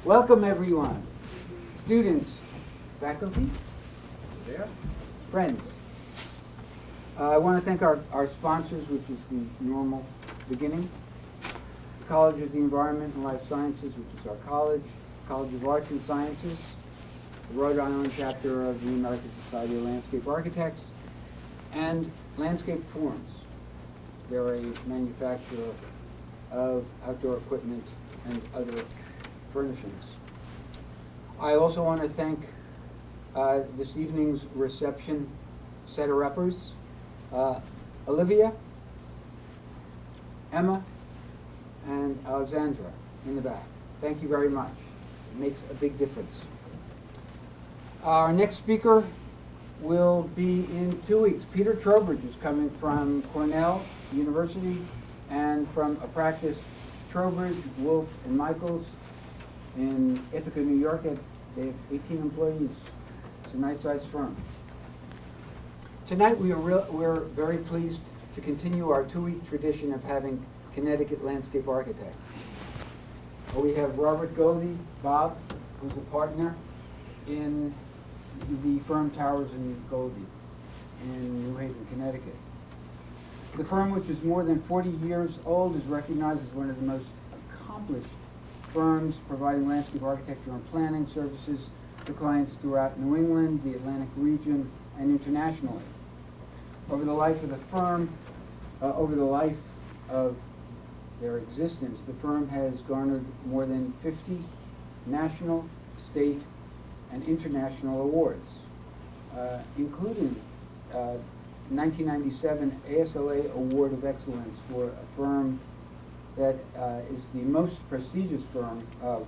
Welcome everyone, students, faculty, there, friends. I want to thank our sponsors, which is the normal beginning. The College of the Environment and Life Sciences, which is our college, College of Arts and Sciences, the Rhode Island chapter of the American Society of Landscape Architects, and Landscape Forms. They're a manufacturer of outdoor equipment and other furnishings. I also want to thank this evening's reception setter-uppers, Olivia, Emma, and Alexandra in the back. Thank you very much. It makes a big difference. Our next speaker will be in 2 weeks. Peter Trowbridge is coming from Cornell University and from a practice, Trowbridge, Wolf, and Michaels in Ithaca, New York. They have 18 employees. It's a nice-sized firm. Tonight we're very pleased to continue our 2-week tradition of having Connecticut landscape architects. We have Robert Golde, Bob, who's a partner in the firm Towers & Golde in New Haven, Connecticut. The firm, which is more than 40 years old, is recognized as one of the most accomplished firms providing landscape architecture and planning services to clients throughout New England, the Atlantic region, and internationally. Over the life of the firm, over the life of their existence, the firm has garnered more than 50 national, state, and international awards, including 1997 ASLA Award of Excellence for a firm that is the most prestigious firm of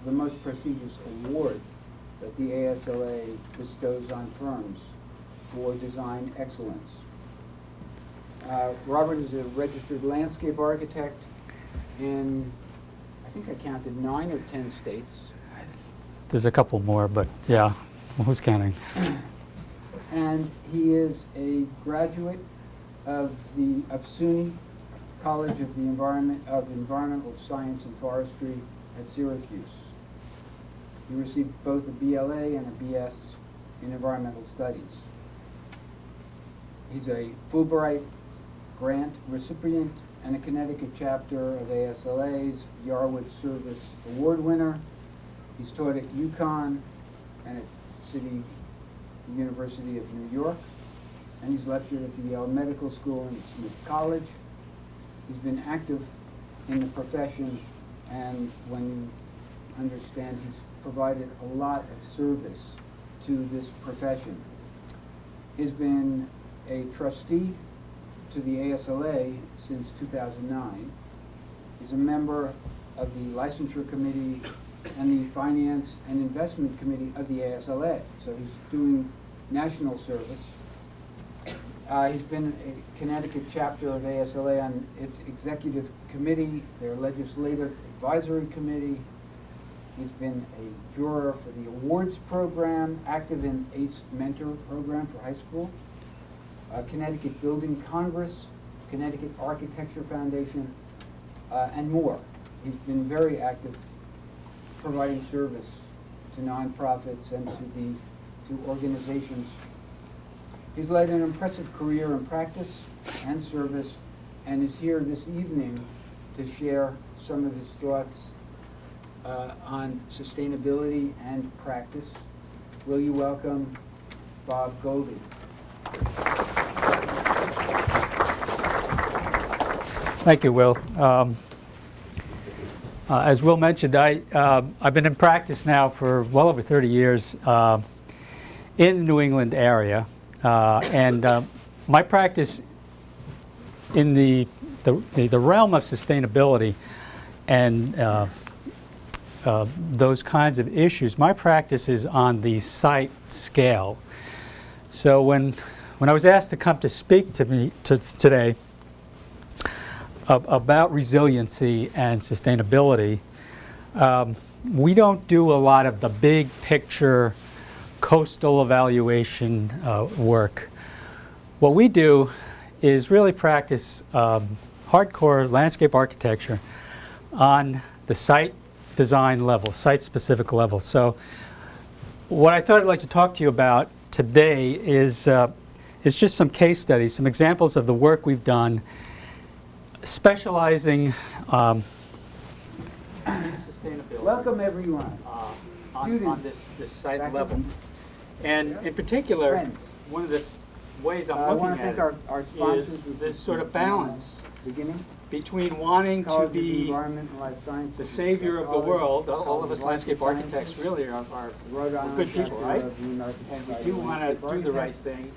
the most prestigious award that the ASLA bestows on firms for design excellence. Robert is a registered landscape architect in, I think I counted 9 or 10 states. There's a couple more, but yeah, who's counting? And he is a graduate of the SUNY College of Environmental Science and Forestry at Syracuse. He received both a BLA and a BS in Environmental Studies. He's a Fulbright grant recipient and a Connecticut chapter of ASLA's Yarwood Service Award winner. He's taught at UConn and at University of New York, and he's lectured at the Yale Medical School and at Smith College. He's been active in the profession, and when you understand, he's provided a lot of service to this profession. He's been a trustee to the ASLA since 2009. He's a member of the Licensure Committee and the Finance and Investment Committee of the ASLA, so he's doing national service. He's been a Connecticut chapter of ASLA on its executive committee, their legislative advisory committee. He's been a juror for the awards program, active in ACE Mentor program for high school, Connecticut Building Congress, Connecticut Architecture Foundation, and more. He's been very active providing service to nonprofits and to organizations. He's led an impressive career in practice and service and is here this evening to share some of his thoughts on sustainability and practice. Will you welcome Bob Golde? Thank you, Will. As Will mentioned, I've been in practice now for well over 30 years in the New England area, and my practice in the realm of sustainability and those kinds of issues, my practice is on the site scale. So when I was asked to come to speak to me today about resiliency and sustainability, we don't do a lot of the big picture coastal evaluation work. What we do is really practice hardcore landscape architecture on the site design level, site-specific level. So what I thought I'd like to talk to you about today is just some case studies, some examples of the work we've done specializing in sustainability. Welcome, everyone. On this site level. And in particular, Friends. one of the ways I'm I want looking to at thank it our sponsors. is this sort of balance Beginning. between wanting to College of be Environment and Life Sciences. the savior of the College world. All of College us of landscape Life architects Sciences, really are Rhode Island good people, chapter right? of the American And we Society do of want to Landscape do the right Architects, thing,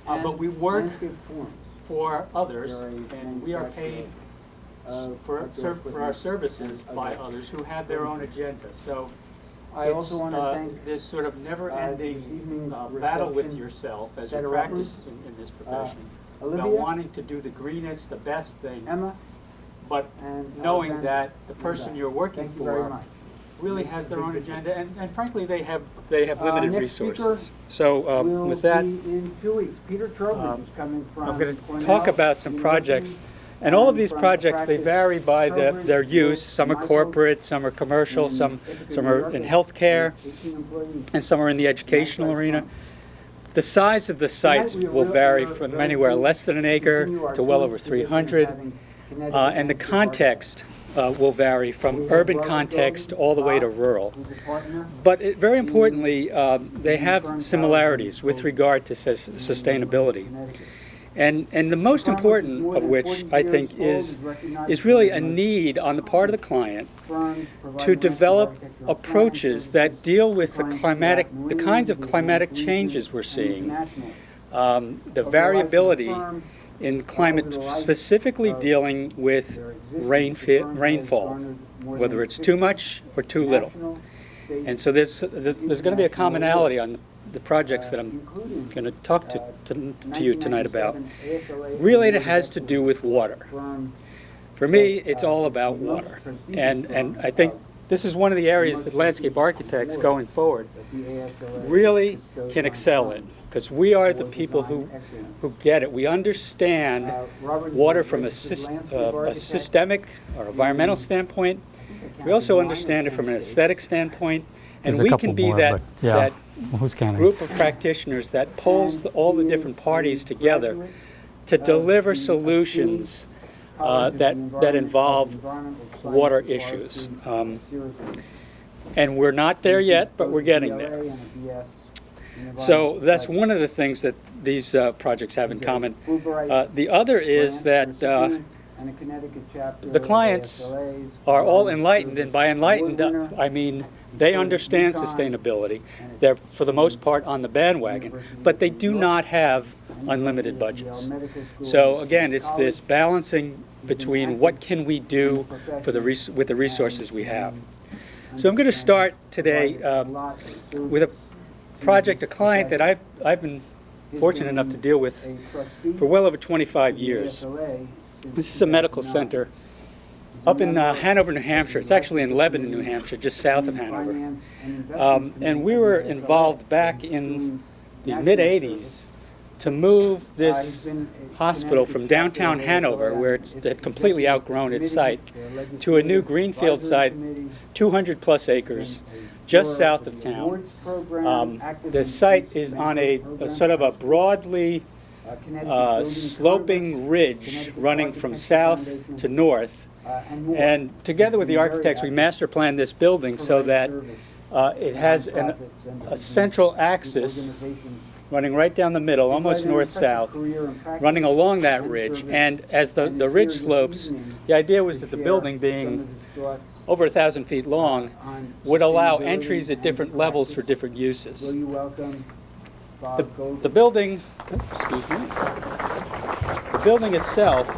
and but we work Landscape Forums. for others, They're a and we are paid for our services by others who have their own agenda. So I also want to thank this sort of this never-ending evening's battle with reception yourself as set you of practice uppers, in this profession, about Olivia, wanting to do the greenest, the best thing, Emma, but and knowing Alexander. that the person you're working Thank you very for much. really Makes has a their big own difference. agenda, and frankly, they have limited Next speaker resources. So will with that, be in 2 weeks. Peter Trowbridge is coming from I'm going to Cornell talk about some University, projects. And all of and these from projects, they practice, vary by Trowbridge their will use. Some are Michael corporate, some are commercial, in some Ithaca, New are York, in healthcare, with 18 employees. and some are in the educational Nice arena. fun. The size of the sites we will will- vary we are from going anywhere to less than an acre continue our to well tour over tradition of 300. having kinetic And the landscape context will vary We from have urban Robert context Golden all the way to Feb, rural. who's a partner. But very importantly, they in have Fern similarities College with in regard to sustainability. Connecticut. And the most Firm, which is important more of than which 40 I years think old, is recognized really as a the most need on the part of the client firms providing to landscape develop architectural approaches plans, that deal with the clients climatic, throughout the New kinds of England, climatic region, changes we're and seeing, internationally. the Over the life of the variability firm, in climate, over the life specifically of dealing with their existence, the firm has rainfall, garnered more whether than it's too 50 much or too little. national, state, And so there's going to be a commonality on the projects that I'm including, going to talk to you tonight about. 1997 ASLA Really, it awarded has to do with water. firm For me, that, it's all is about the most water. prestigious And firm I think of this is one of the areas most that landscape prestigious architects award going forward that the ASLA really bestows can on excel firms in, because we are the for people design excellence. who get it. We understand Robert is water a from a registered landscape a architect. systemic or environmental standpoint. We also understand it from an aesthetic standpoint, and There's a we Uh, can couple be more, that, but yeah. that Who's counting? group of practitioners that pulls all the different parties together to deliver solutions that involve water issues. And we're not there yet, but we're getting there. So that's one of the things that these projects have in common. The other is that the clients are all enlightened, and by enlightened, I mean they understand sustainability. They're, for the most part, on the bandwagon, but they do not have unlimited budgets. So again, it's this balancing between what can we do for with the resources we have. So I'm going to start today with a project, a client that I've been fortunate enough to deal with for well over 25 years. This is a medical center up in Hanover, New Hampshire. It's actually in Lebanon, New Hampshire, just south of Hanover. And we were involved back in the mid-'80s to move this hospital from downtown Hanover, where it had completely outgrown its site, to a new greenfield site, 200 plus acres, just south of town. The site is on a sort of a broadly sloping ridge running from south to north. And together with the architects, we master planned this building so that it has a central axis running right down the middle, almost north-south, running along that ridge. And as the ridge slopes, the idea was that the building, being over 1,000 feet long, would allow entries at different levels for different uses. The building, excuse me, the building itself,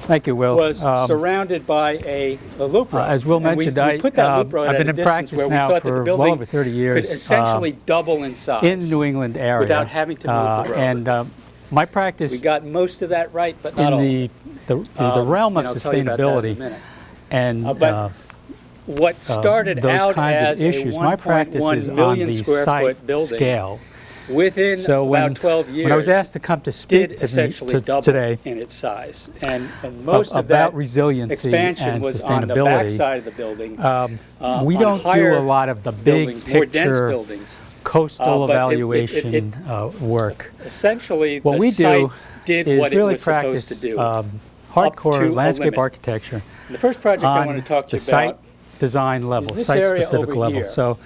thank you, Will. was surrounded by a loop road. As Will And we mentioned, put that loop road I've at been a in distance practice where we now thought that the for building well over 30 years. could essentially double in size in the New England area. without having to move the road. And my practice We got most of that right, but not in all. the realm of And I'll tell you about that in a sustainability minute. and But what started those out kinds as of issues, a my practice 1.1 is on million the square site foot building scale. within So about 12 years, when I was asked to come to speak did to me essentially double today in its size. And most of about that resiliency expansion and was on the back sustainability, side of the building. we on don't do higher a lot of the big buildings, more dense picture buildings. coastal But evaluation work. Essentially, What the we site do did is what it really was supposed practice to do. hardcore to a landscape limit. architecture The first project I on want to talk to the you site about, design level, this area site-specific over level. here, So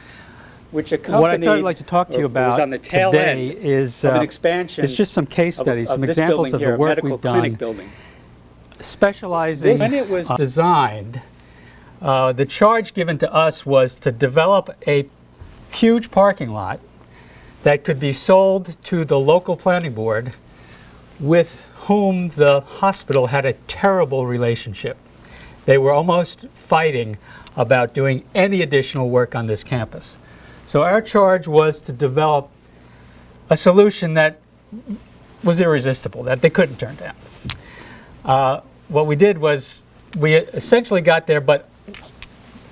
which accompanied, what I thought I'd like to talk to you or was about on the tail today end is of an expansion it's just some case studies, of some this examples building of here, the a work medical we've clinic done, building. specializing. When it was designed, the charge given to us was to develop a huge parking lot that could be sold to the local planning board with whom the hospital had a terrible relationship. They were almost fighting about doing any additional work on this campus. So our charge was to develop a solution that was irresistible, that they couldn't turn down. What we did was we essentially got there, but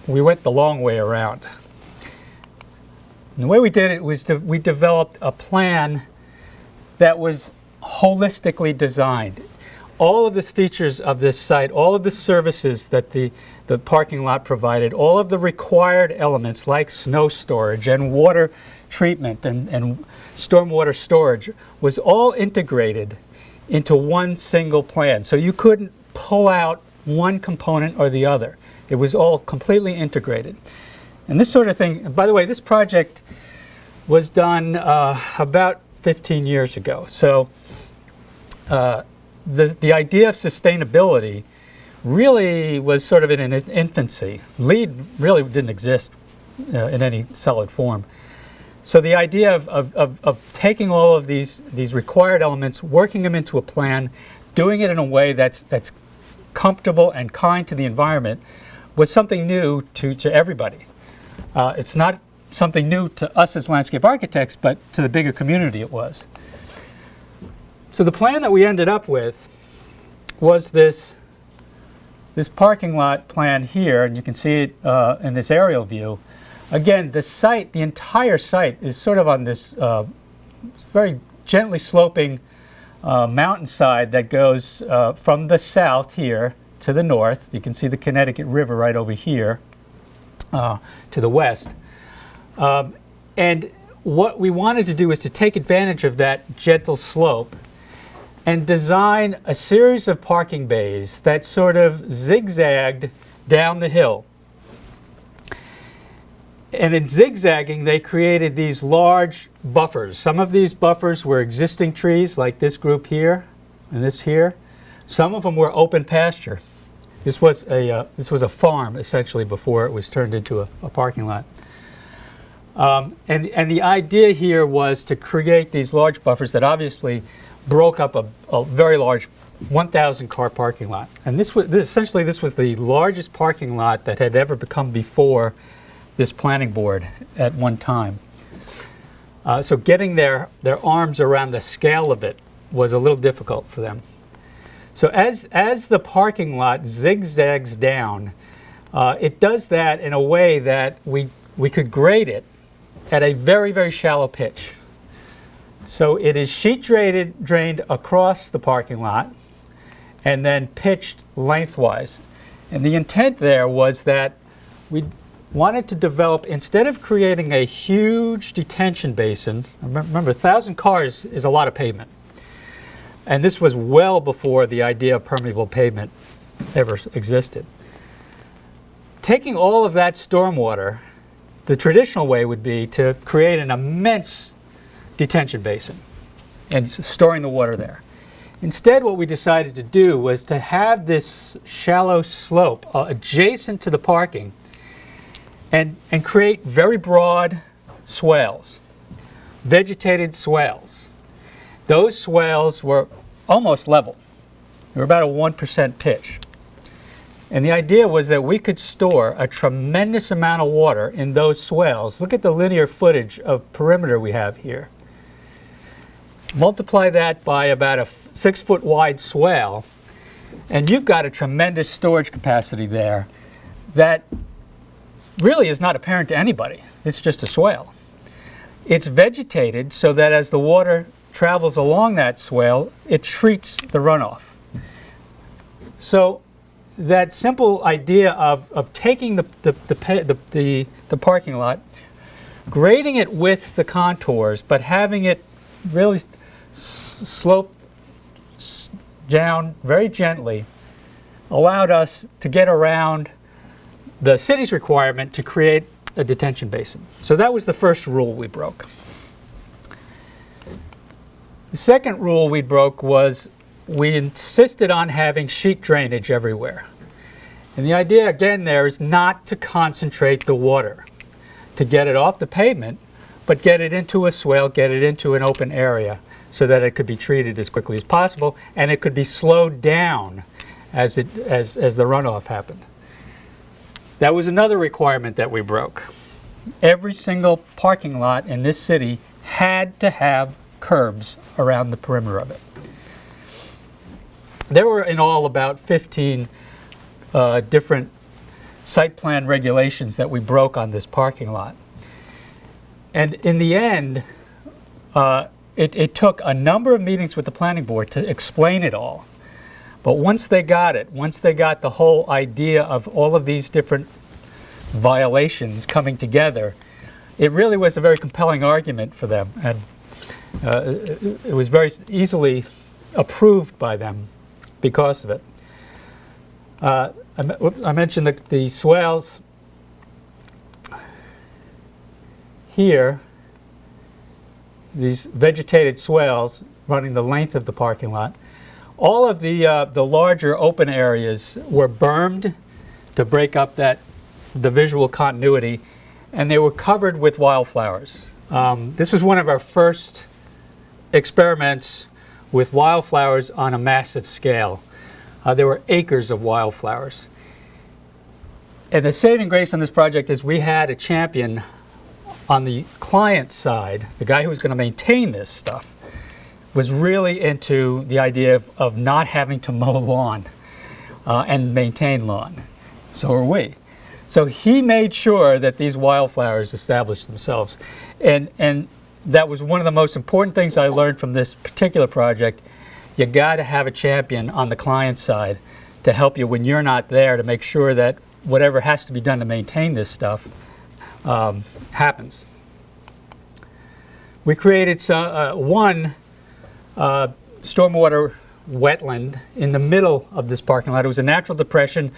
we went the long way around. And the way we did it was we developed a plan that was holistically designed. All of the features of this site, all of the services that the parking lot provided, all of the required elements like snow storage and water treatment and stormwater storage was all integrated into one single plan. So you couldn't pull out one component or the other. It was all completely integrated. And this sort of thing, and by the way, this project was done about 15 years ago. So the idea of sustainability really was sort of in its infancy. LEED really didn't exist in any solid form. So the idea of taking all of these required elements, working them into a plan, doing it in a way that's comfortable and kind to the environment was something new to everybody. It's not something new to us as landscape architects, but to the bigger community it was. So the plan that we ended up with was this parking lot plan here, and you can see it in this aerial view. Again, the site, the entire site is sort of on this very gently sloping mountainside that goes from the south here to the north. You can see the Connecticut River right over here to the west. And what we wanted to do was to take advantage of that gentle slope and design a series of parking bays that sort of zigzagged down the hill. And in zigzagging, they created these large buffers. Some of these buffers were existing trees, like this group here and this here. Some of them were open pasture. This was a farm, essentially, before it was turned into a parking lot. And the idea here was to create these large buffers that obviously broke up a very large 1,000 car parking lot. And this was the largest parking lot that had ever become before this planning board at one time. So getting their arms around the scale of it was a little difficult for them. So as the parking lot zigzags down, it does that in a way that we could grade it at a very, very shallow pitch. So it is sheet drained across the parking lot and then pitched lengthwise. And the intent there was that we wanted to develop, instead of creating a huge detention basin, remember 1,000 cars is a lot of pavement. And this was well before the idea of permeable pavement ever existed. Taking all of that stormwater, the traditional way would be to create an immense detention basin and storing the water there. Instead, what we decided to do was to have this shallow slope adjacent to the parking and create very broad swales, vegetated swales. Those swales were almost level. They were about a 1% pitch. And the idea was that we could store a tremendous amount of water in those swales. Look at the linear footage of perimeter we have here. Multiply that by about a 6-foot wide swale, and you've got a tremendous storage capacity there that really is not apparent to anybody. It's just a swale. It's vegetated so that as the water travels along that swale, it treats the runoff. So that simple idea of taking the parking lot, grading it with the contours, but having it really slope down very gently, allowed us to get around the city's requirement to create a detention basin. So that was the first rule we broke. The second rule we broke was we insisted on having sheet drainage everywhere. And the idea again there is not to concentrate the water, to get it off the pavement, but get it into a swale, get it into an open area so that it could be treated as quickly as possible and it could be slowed down as the runoff happened. That was another requirement that we broke. Every single parking lot in this city had to have curbs around the perimeter of it. There were in all about 15 different site plan regulations that we broke on this parking lot. And in the end, it took a number of meetings with the planning board to explain it all. But once they got it, once they got the whole idea of all of these different violations coming together, it really was a very compelling argument for them. And it was very easily approved by them because of it. I mentioned the swales here, these vegetated swales running the length of the parking lot. All of the larger open areas were bermed to break up the visual continuity, and they were covered with wildflowers. This was one of our first experiments with wildflowers on a massive scale. There were acres of wildflowers. And the saving grace on this project is we had a champion on the client side, the guy who was going to maintain this stuff, was really into the idea of not having to mow lawn and maintain lawn. So are we. So he made sure that these wildflowers established themselves. And that was one of the most important things I learned from this particular project. You got to have a champion on the client side to help you when you're not there, to make sure that whatever has to be done to maintain this stuff happens. We created one stormwater wetland in the middle of this parking lot. It was a natural depression.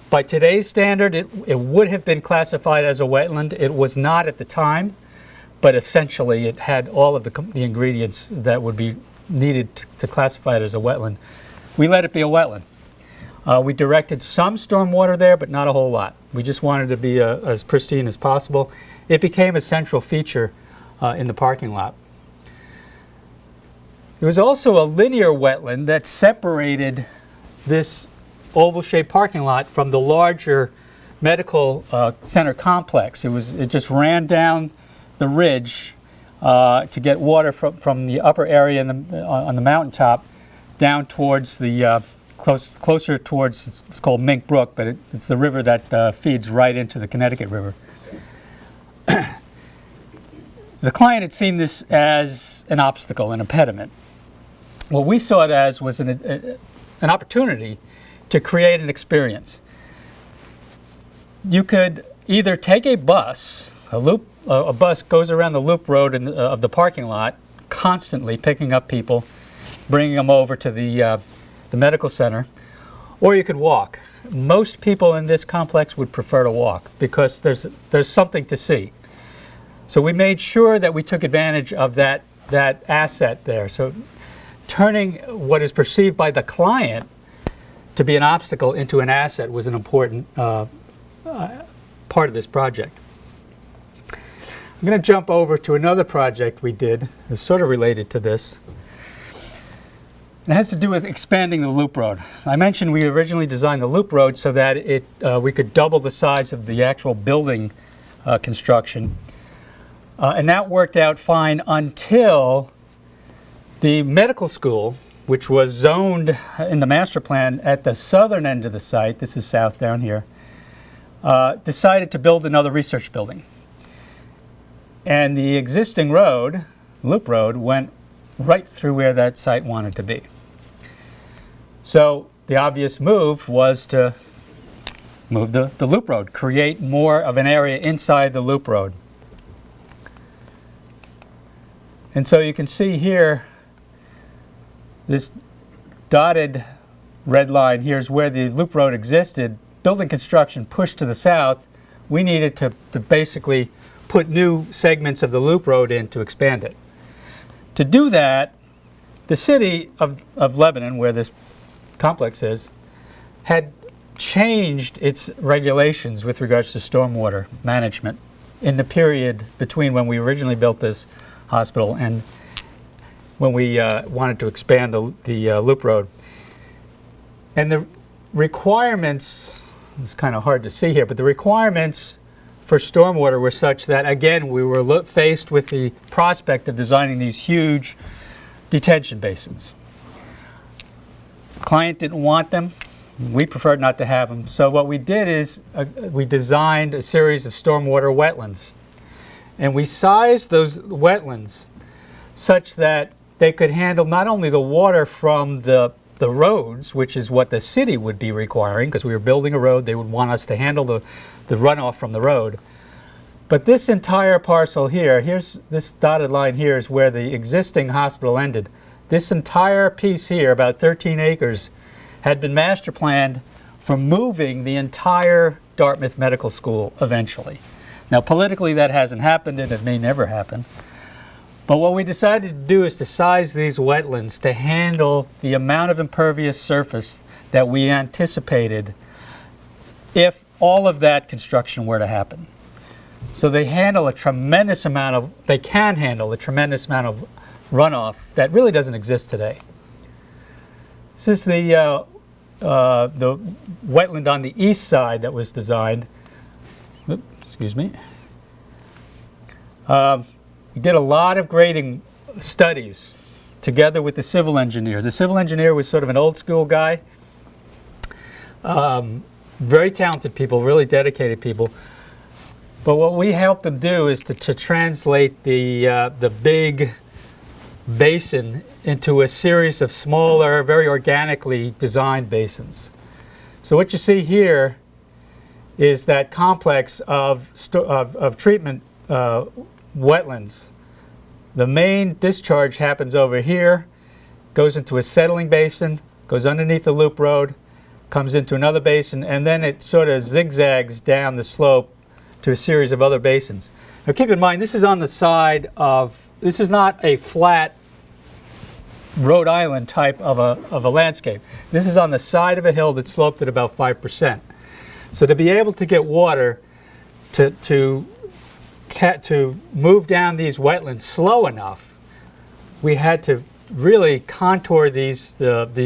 By today's standard, it would have been classified as a wetland. It was not at the time, but essentially it had all of the ingredients that would be needed to classify it as a wetland. We let it be a wetland. We directed some stormwater there, but not a whole lot. We just wanted to be as pristine as possible. It became a central feature in the parking lot. There was also a linear wetland that separated this oval-shaped parking lot from the larger medical center complex. It just ran down the ridge to get water from the upper area on the mountaintop down towards the closer towards, it's called Mink Brook, but it's the river that feeds right into the Connecticut River. The client had seen this as an obstacle, an impediment. What we saw it as was an opportunity to create an experience. You could either take a bus, a bus goes around the loop road of the parking lot, constantly picking up people, bringing them over to the medical center, or you could walk. Most people in this complex would prefer to walk because there's something to see. So we made sure that we took advantage of that asset there. So turning what is perceived by the client to be an obstacle into an asset was an important part of this project. I'm going to jump over to another project we did that's sort of related to this. It has to do with expanding the loop road. I mentioned we originally designed the loop road so that we could double the size of the actual building construction. And that worked out fine until the medical school, which was zoned in the master plan at the southern end of the site, this is south down here, decided to build another research building. And the existing road, loop road, went right through where that site wanted to be. So the obvious move was to move the loop road, create more of an area inside the loop road. And so you can see here, this dotted red line here is where the loop road existed. Building construction pushed to the south. We needed to basically put new segments of the loop road in to expand it. To do that, the city of Lebanon, where this complex is, had changed its regulations with regards to stormwater management in the period between when we originally built this hospital and when we wanted to expand the loop road. And the requirements, it's kind of hard to see here, but the requirements for stormwater were such that, again, we were faced with the prospect of designing these huge detention basins. Client didn't want them. We preferred not to have them. So what we did is we designed a series of stormwater wetlands. And we sized those wetlands such that they could handle not only the water from the roads, which is what the city would be requiring, because we were building a road, they would want us to handle the runoff from the road. But this entire parcel here, here's this dotted line here is where the existing hospital ended. This entire piece here, about 13 acres, had been master planned for moving the entire Dartmouth Medical School eventually. Now politically that hasn't happened and it may never happen. But what we decided to do is to size these wetlands to handle the amount of impervious surface that we anticipated if all of that construction were to happen. So they handle a tremendous amount of, they can handle a tremendous amount of runoff that really doesn't exist today. This is the wetland on the east side that was designed. Oops, excuse me. We did a lot of grading studies together with the civil engineer. The civil engineer was sort of an old school guy. Very talented people, really dedicated people. But what we helped them do is to translate the big basin into a series of smaller, very organically designed basins. So what you see here is that complex of treatment wetlands. The main discharge happens over here, goes into a settling basin, goes underneath the loop road, comes into another basin, and then it sort of zigzags down the slope to a series of other basins. Now keep in mind, this is on the side of, this is not a flat Rhode Island type of a landscape. This is on the side of a hill that sloped at about 5%. So to be able to get water to move down these wetlands slow enough, we had to really contour these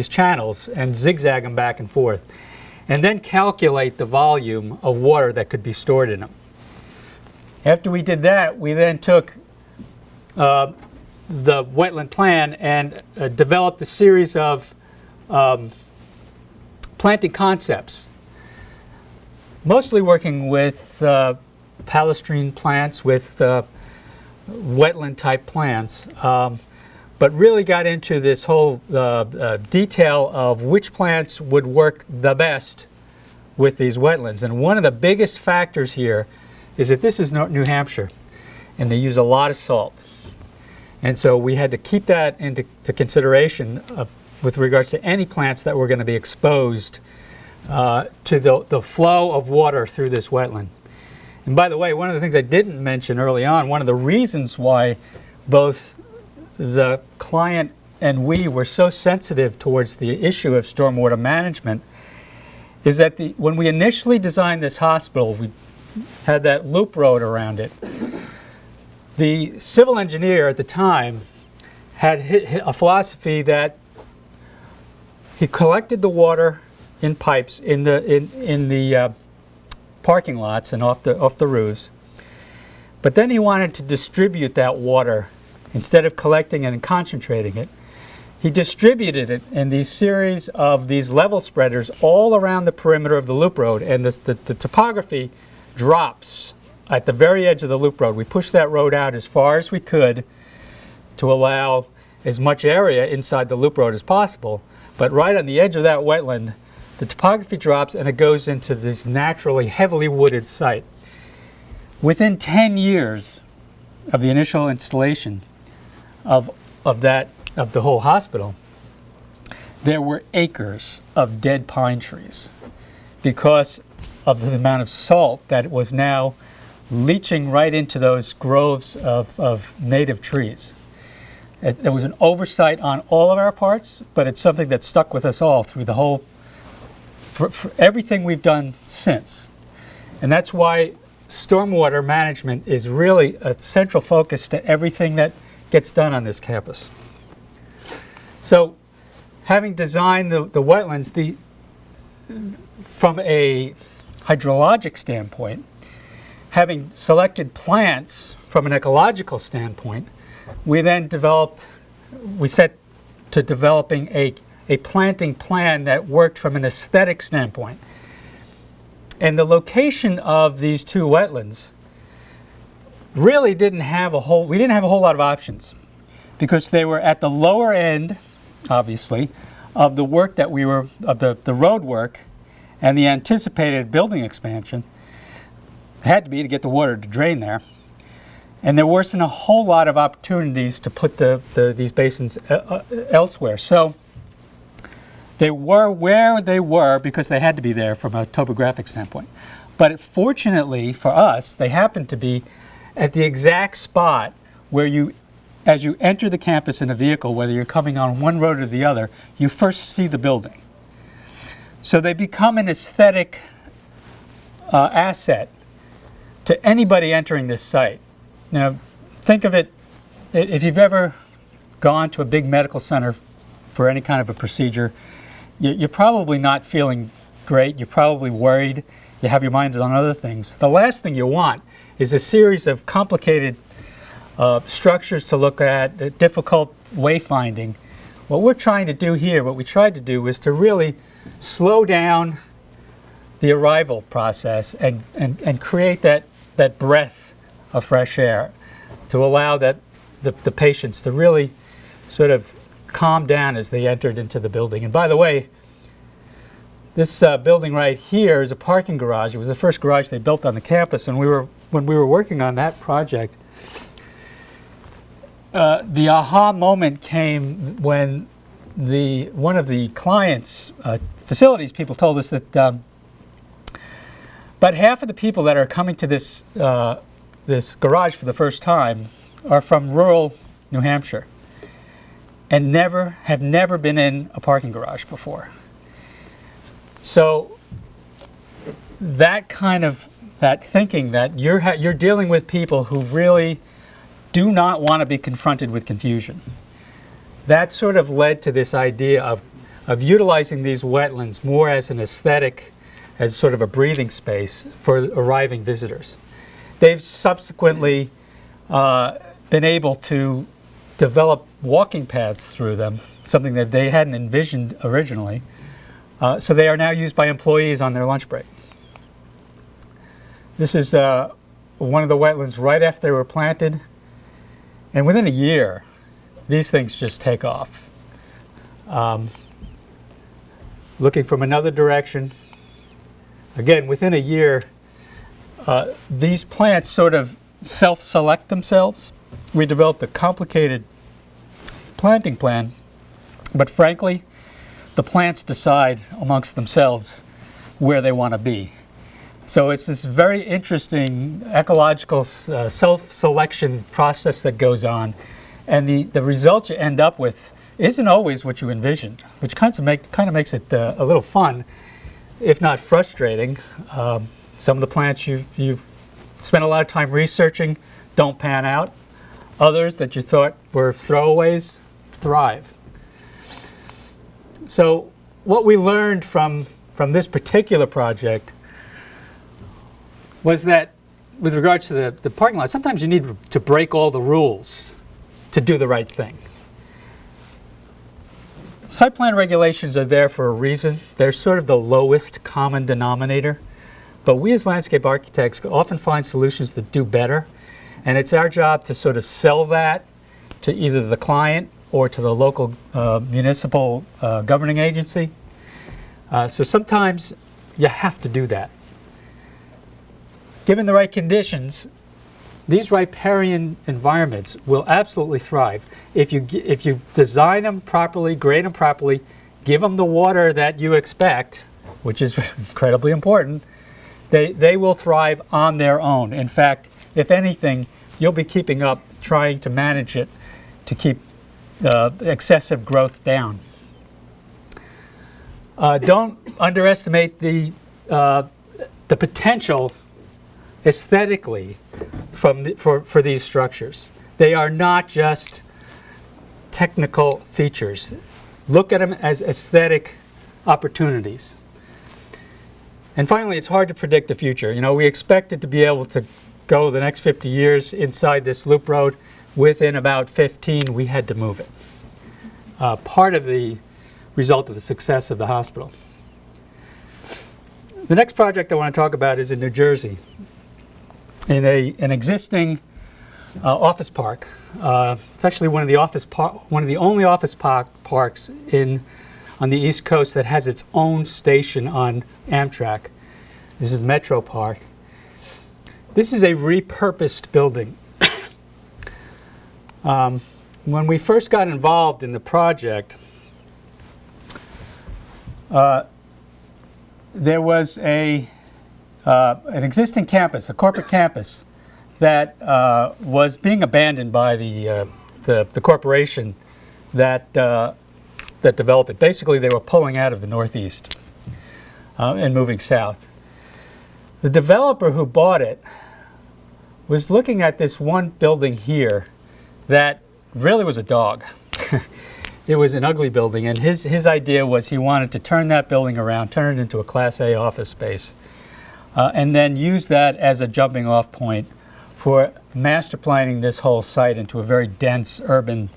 channels and zigzag them back and forth, and then calculate the volume of water that could be stored in them. After we did that, we then took the wetland plan and developed a series of planting concepts, mostly working with palestrine plants, with wetland type plants, but really got into this whole detail of which plants would work the best with these wetlands. And one of the biggest factors here is that this is New Hampshire, and they use a lot of salt. And so we had to keep that into consideration with regards to any plants that were going to be exposed to the flow of water through this wetland. And by the way, one of the things I didn't mention early on, one of the reasons why both the client and we were so sensitive towards the issue of stormwater management is that when we initially designed this hospital, we had that loop road around it. The civil engineer at the time had a philosophy that he collected the water in pipes in the parking lots and off the roofs, but then he wanted to distribute that water. Instead of collecting it and concentrating it, he distributed it in these series of these level spreaders all around the perimeter of the loop road, and the topography drops at the very edge of the loop road. We pushed that road out as far as we could to allow as much area inside the loop road as possible. But right on the edge of that wetland, the topography drops and it goes into this naturally heavily wooded site. Within 10 years of the initial installation of the whole hospital, there were acres of dead pine trees because of the amount of salt that was now leaching right into those groves of native trees. There was an oversight on all of our parts, but it's something that stuck with us all through the whole, for everything we've done since. And that's why stormwater management is really a central focus to everything that gets done on this campus. So, having designed the wetlands, from a hydrologic standpoint, having selected plants from an ecological standpoint, we set to developing a planting plan that worked from an aesthetic standpoint. And the location of these two wetlands really we didn't have a whole lot of options, because they were at the lower end, obviously, of the work that of the road work and the anticipated building expansion. It had to be to get the water to drain there. And there wasn't a whole lot of opportunities to put these basins elsewhere. So they were where they were because they had to be there from a topographic standpoint. But fortunately for us, they happened to be at the exact spot where as you enter the campus in a vehicle, whether you're coming on one road or the other, you first see the building. So they become an aesthetic asset to anybody entering this site. Now, think of it, if you've ever gone to a big medical center for any kind of a procedure, you're probably not feeling great, you're probably worried, you have your mind on other things. The last thing you want is a series of complicated structures to look at, difficult wayfinding. What we're trying to do here, what we tried to do, was to really slow down the arrival process and create that breath of fresh air to allow the patients to really sort of calm down as they entered into the building. And by the way, this building right here is a parking garage. It was the first garage they built on the campus, and when we were working on that project, the aha moment came when one of the client's facilities people told us that about half of the people that are coming to this garage for the first time are from rural New Hampshire and have never been in a parking garage before. So that thinking that you're dealing with people who really do not want to be confronted with confusion, that sort of led to this idea of utilizing these wetlands more as an aesthetic, as sort of a breathing space for arriving visitors. They've subsequently been able to develop walking paths through them, something that they hadn't envisioned originally. So they are now used by employees on their lunch break. This is one of the wetlands right after they were planted. And within a year, these things just take off. Looking from another direction, again, within a year, these plants sort of self-select themselves. We developed a complicated planting plan, but frankly, the plants decide amongst themselves where they want to be. So it's this very interesting ecological self-selection process that goes on, and the result you end up with isn't always what you envisioned, which kind of makes it a little fun, if not frustrating. Some of the plants you've spent a lot of time researching don't pan out. Others that you thought were throwaways thrive. So what we learned from this particular project was that with regards to the parking lot, sometimes you need to break all the rules to do the right thing. Site plan regulations are there for a reason. They're sort of the lowest common denominator. but we as landscape architects often find solutions that do better, and it's our job to sort of sell that to either the client or to the local municipal governing agency. So sometimes you have to do that. Given the right conditions, these riparian environments will absolutely thrive. If you design them properly, grade them properly, give them the water that you expect, which is incredibly important, they will thrive on their own. In fact, if anything, you'll be keeping up, trying to manage it to keep excessive growth down. Don't underestimate the potential aesthetically for these structures. They are not just technical features. Look at them as aesthetic opportunities. And finally, it's hard to predict the future. You know, we expected to be able to go the next 50 years inside this loop road. Within about 15, we had to move it. Part of the result of the success of the hospital. The next project I want to talk about is in New Jersey, in an existing office park. It's actually one of the only office parks on the East Coast that has its own station on Amtrak. This is Metro Park. This is a repurposed building. When we first got involved in the project, there was an existing campus, a corporate campus, that was being abandoned by the corporation that developed it. Basically, they were pulling out of the Northeast and moving south. The developer who bought it was looking at this one building here that really was a dog. It was an ugly building, and his idea was he wanted to turn that building around, turn it into a Class A office space, and then use that as a jumping off point for master planning this whole site into a very dense urban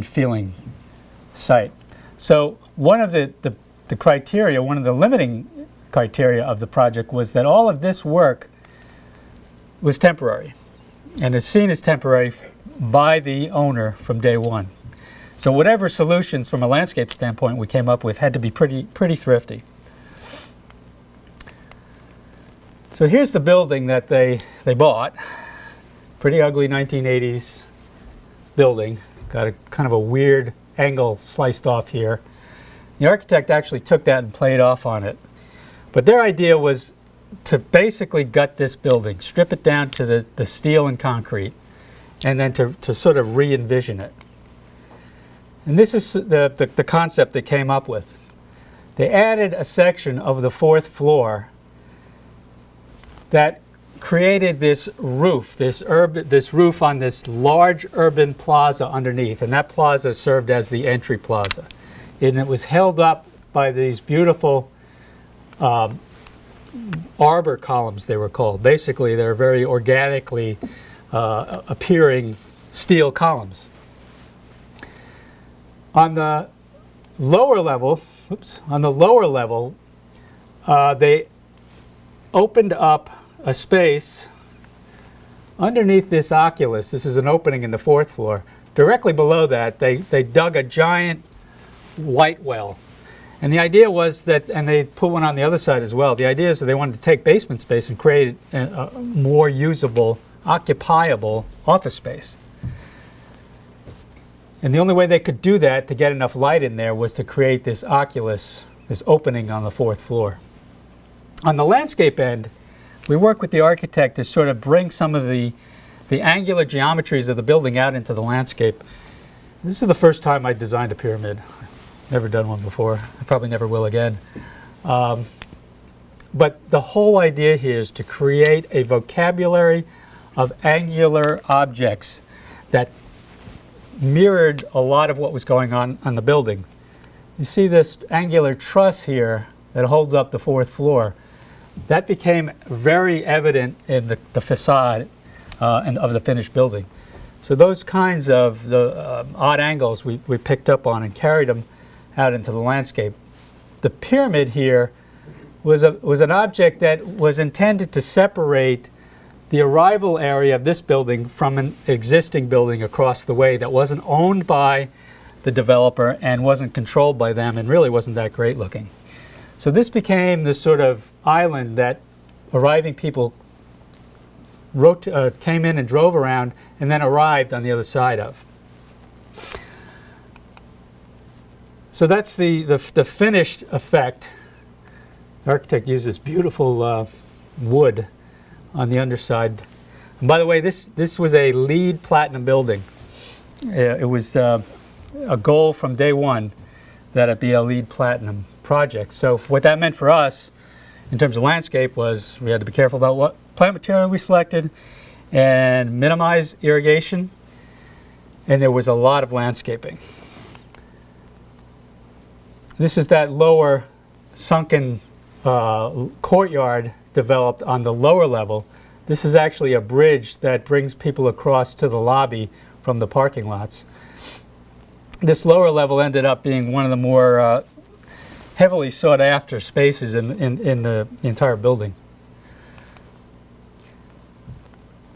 feeling site. So one of the criteria, one of the limiting criteria of the project was that all of this work was temporary, and is seen as temporary by the owner from day one. So whatever solutions from a landscape standpoint we came up with had to be pretty thrifty. So here's the building that they bought. Pretty ugly 1980s building. Got a kind of a weird angle sliced off here. The architect actually took that and played off on it. But their idea was to basically gut this building, strip it down to the steel and concrete, and then to sort of re-envision it. And this is the concept they came up with. They added a section of the fourth floor that created this roof, this roof on this large urban plaza underneath, and that plaza served as the entry plaza. And it was held up by these beautiful arbor columns, they were called. Basically, they're very organically appearing steel columns. On the lower level, they opened up a space underneath this oculus. This is an opening in the fourth floor. Directly below that, they dug a giant white well. And the idea was that, and they put one on the other side as well, the idea is that they wanted to take basement space and create a more usable, occupiable office space. And the only way they could do that to get enough light in there was to create this oculus, this opening on the fourth floor. On the landscape end, we work with the architect to sort of bring some of the angular geometries of the building out into the landscape. This is the first time I designed a pyramid. Never done one before. I probably never will again. But the whole idea here is to create a vocabulary of angular objects that mirrored a lot of what was going on the building. You see this angular truss here that holds up the fourth floor. That became very evident in the facade and of the finished building. So those kinds of the odd angles we picked up on and carried them out into the landscape. The pyramid here was an object that was intended to separate the arrival area of this building from an existing building across the way that wasn't owned by the developer and wasn't controlled by them and really wasn't that great looking. So this became this sort of island that arriving people came in and drove around and then arrived on the other side of. So that's the finished effect. The architect used this beautiful wood on the underside. And by the way, this was a LEED Platinum building. It was a goal from day one that it be a LEED Platinum project. So what that meant for us in terms of landscape was we had to be careful about what plant material we selected and minimize irrigation, and there was a lot of landscaping. This is that lower sunken courtyard developed on the lower level. This is actually a bridge that brings people across to the lobby from the parking lots. This lower level ended up being one of the more heavily sought after spaces in the entire building.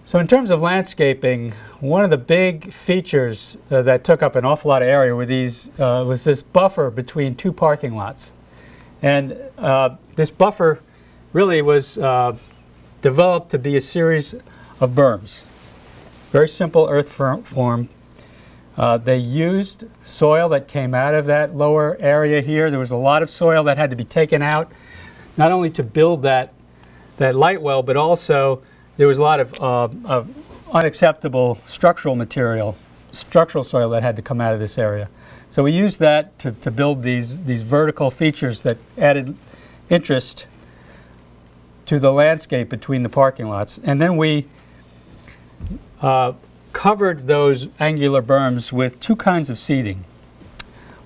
So in terms of landscaping, one of the big features that took up an awful lot of area were was this buffer between two parking lots. And this buffer really was developed to be a series of berms. Very simple earth form. They used soil that came out of that lower area here. There was a lot of soil that had to be taken out, not only to build that light well, but also there was a lot of unacceptable structural soil that had to come out of this area. So we used that to build these vertical features that added interest to the landscape between the parking lots. And then we covered those angular berms with two kinds of seeding.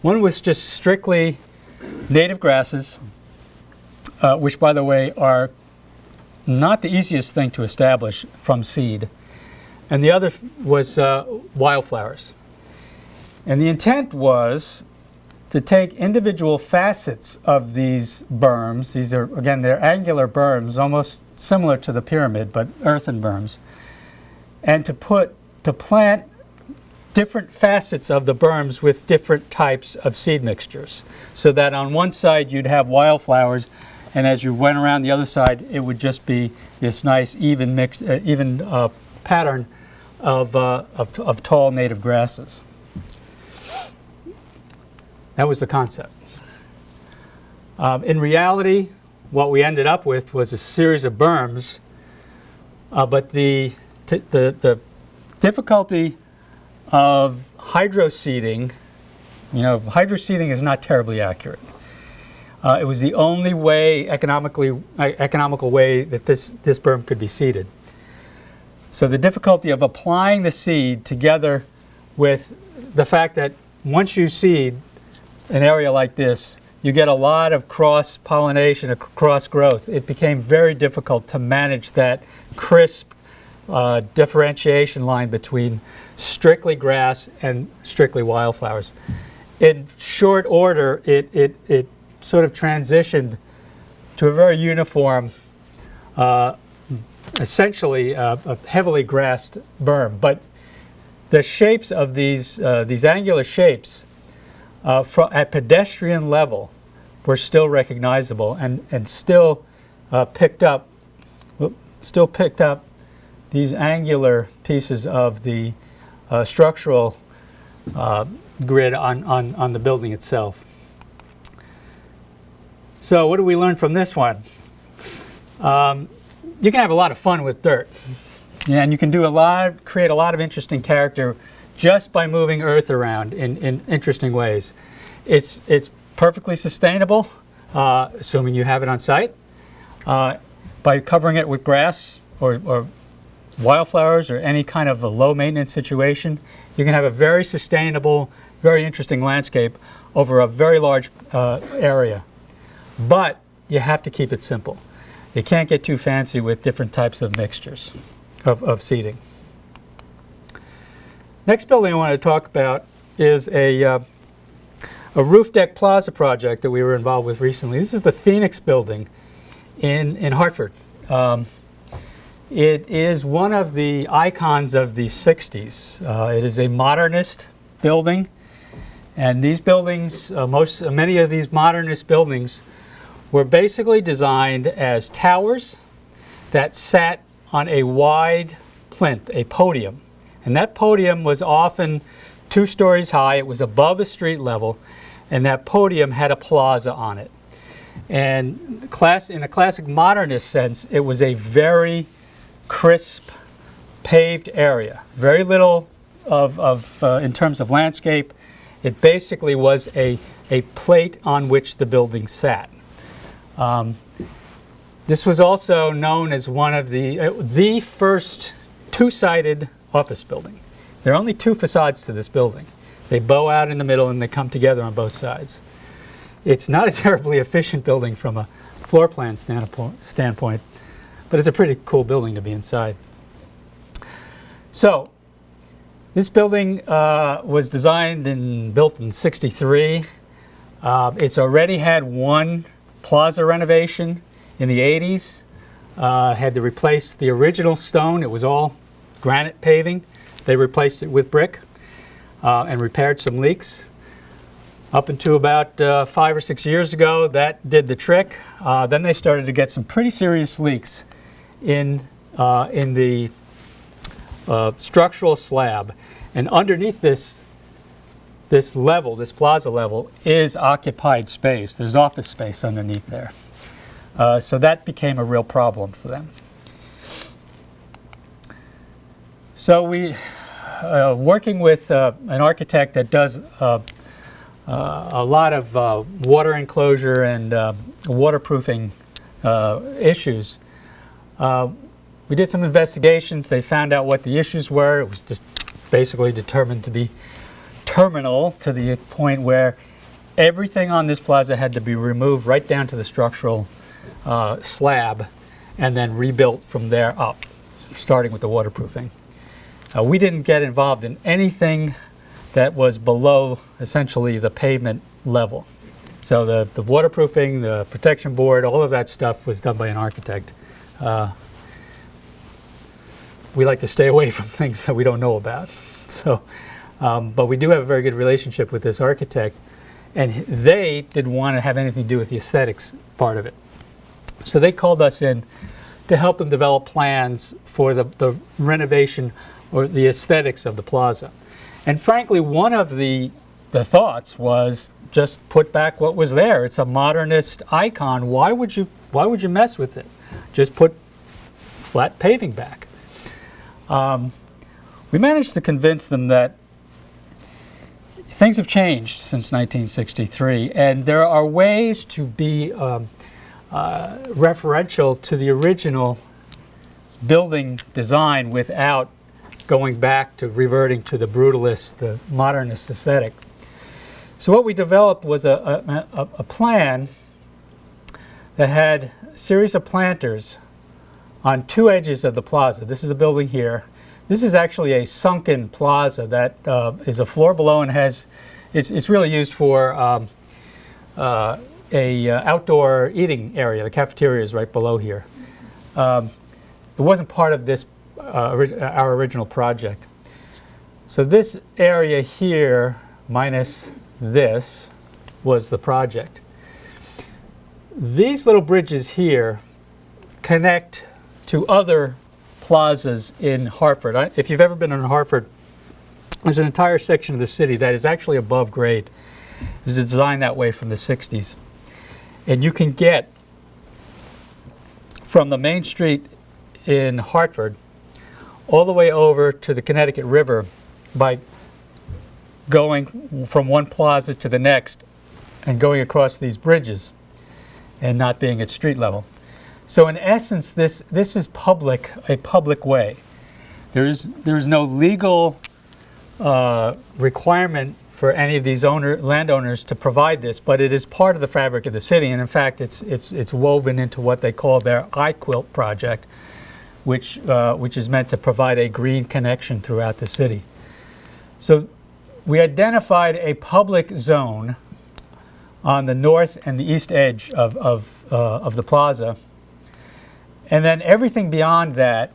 One was just strictly native grasses, which, by the way, are not the easiest thing to establish from seed. And the other was wildflowers. And the intent was to take individual facets of these berms. These are, again, they're angular berms, almost similar to the pyramid, but earthen berms. And to plant different facets of the berms with different types of seed mixtures. So that on one side you'd have wildflowers, and as you went around the other side, it would just be this nice even pattern of tall native grasses. That was the concept. In reality, what we ended up with was a series of berms, but the difficulty of hydroseeding, hydroseeding is not terribly accurate. It was the only way, economical way that this berm could be seeded. So the difficulty of applying the seed together with the fact that once you seed an area like this, you get a lot of cross-pollination, cross-growth. It became very difficult to manage that crisp differentiation line between strictly grass and strictly wildflowers. In short order, it sort of transitioned to a very uniform, essentially a heavily grassed berm. But the shapes of these angular shapes at pedestrian level were still recognizable and still picked up these angular pieces of the structural grid on the building itself. So what do we learn from this one? You can have a lot of fun with dirt, and you can create a lot of interesting character just by moving earth around in interesting ways. It's perfectly sustainable, assuming you have it on site. By covering it with grass or wildflowers or any kind of a low maintenance situation, you can have a very sustainable, very interesting landscape over a very large area. But you have to keep it simple. You can't get too fancy with different types of mixtures of seeding. Next building I want to talk about is a roof deck plaza project that we were involved with recently. This is the Phoenix building in Hartford. It is one of the icons of the 60s. It is a modernist building, and these buildings, many of these modernist buildings were basically designed as towers that sat on a wide plinth, a podium. And that podium was often 2 stories high. It was above the street level, and that podium had a plaza on it. And in a classic modernist sense, it was a very crisp, paved area. Very little in terms of landscape. It basically was a plate on which the building sat. This was also known as one of the first 2-sided office building. There are only 2 facades to this building. They bow out in the middle and they come together on both sides. It's not a terribly efficient building from a floor plan standpoint, but it's a pretty cool building to be inside. So, this building was designed and built in '63. It's already had 1 plaza renovation in the '80s. Had to replace the original stone. It was all granite paving. They replaced it with brick and repaired some leaks. Up until about 5 or 6 years ago, that did the trick. Then they started to get some pretty serious leaks in the structural slab. And underneath this level, this plaza level, is occupied space. There's office space underneath there. So that became a real problem for them. So we, working with an architect that does a lot of water enclosure and waterproofing issues, we did some investigations. They found out what the issues were. It was just basically determined to be terminal, to the point where everything on this plaza had to be removed right down to the structural slab and then rebuilt from there up, starting with the waterproofing. We didn't get involved in anything that was below essentially the pavement level. So the waterproofing, the protection board, all of that stuff was done by an architect. We like to stay away from things that we don't know about. So, but we do have a very good relationship with this architect, and they didn't want to have anything to do with the aesthetics part of it. So they called us in to help them develop plans for the renovation or the aesthetics of the plaza. And frankly, one of the thoughts was just put back what was there. It's a modernist icon. Why would you mess with it? Just put flat paving back. We managed to convince them that things have changed since 1963, and there are ways to be referential to the original building design without going back to reverting to the brutalist, the modernist aesthetic. So what we developed was a plan that had a series of planters on 2 edges of the plaza. This is the building here. This is actually a sunken plaza that is a floor below and it's really used for a outdoor eating area. The cafeteria is right below here. It wasn't part of this our original project. So this area here minus this was the project. These little bridges here connect to other plazas in Hartford. If you've ever been in Hartford, there's an entire section of the city that is actually above grade. It was designed that way from the 60s. And you can get from the main street in Hartford all the way over to the Connecticut River by going from one plaza to the next and going across these bridges and not being at street level. So in essence, this is a public way. There is no legal requirement for any of these landowners to provide this, but it is part of the fabric of the city. And in fact, it's woven into what they call their I-Quilt project, which is meant to provide a green connection throughout the city. So we identified a public zone on the north and the east edge of the plaza, And then everything beyond that,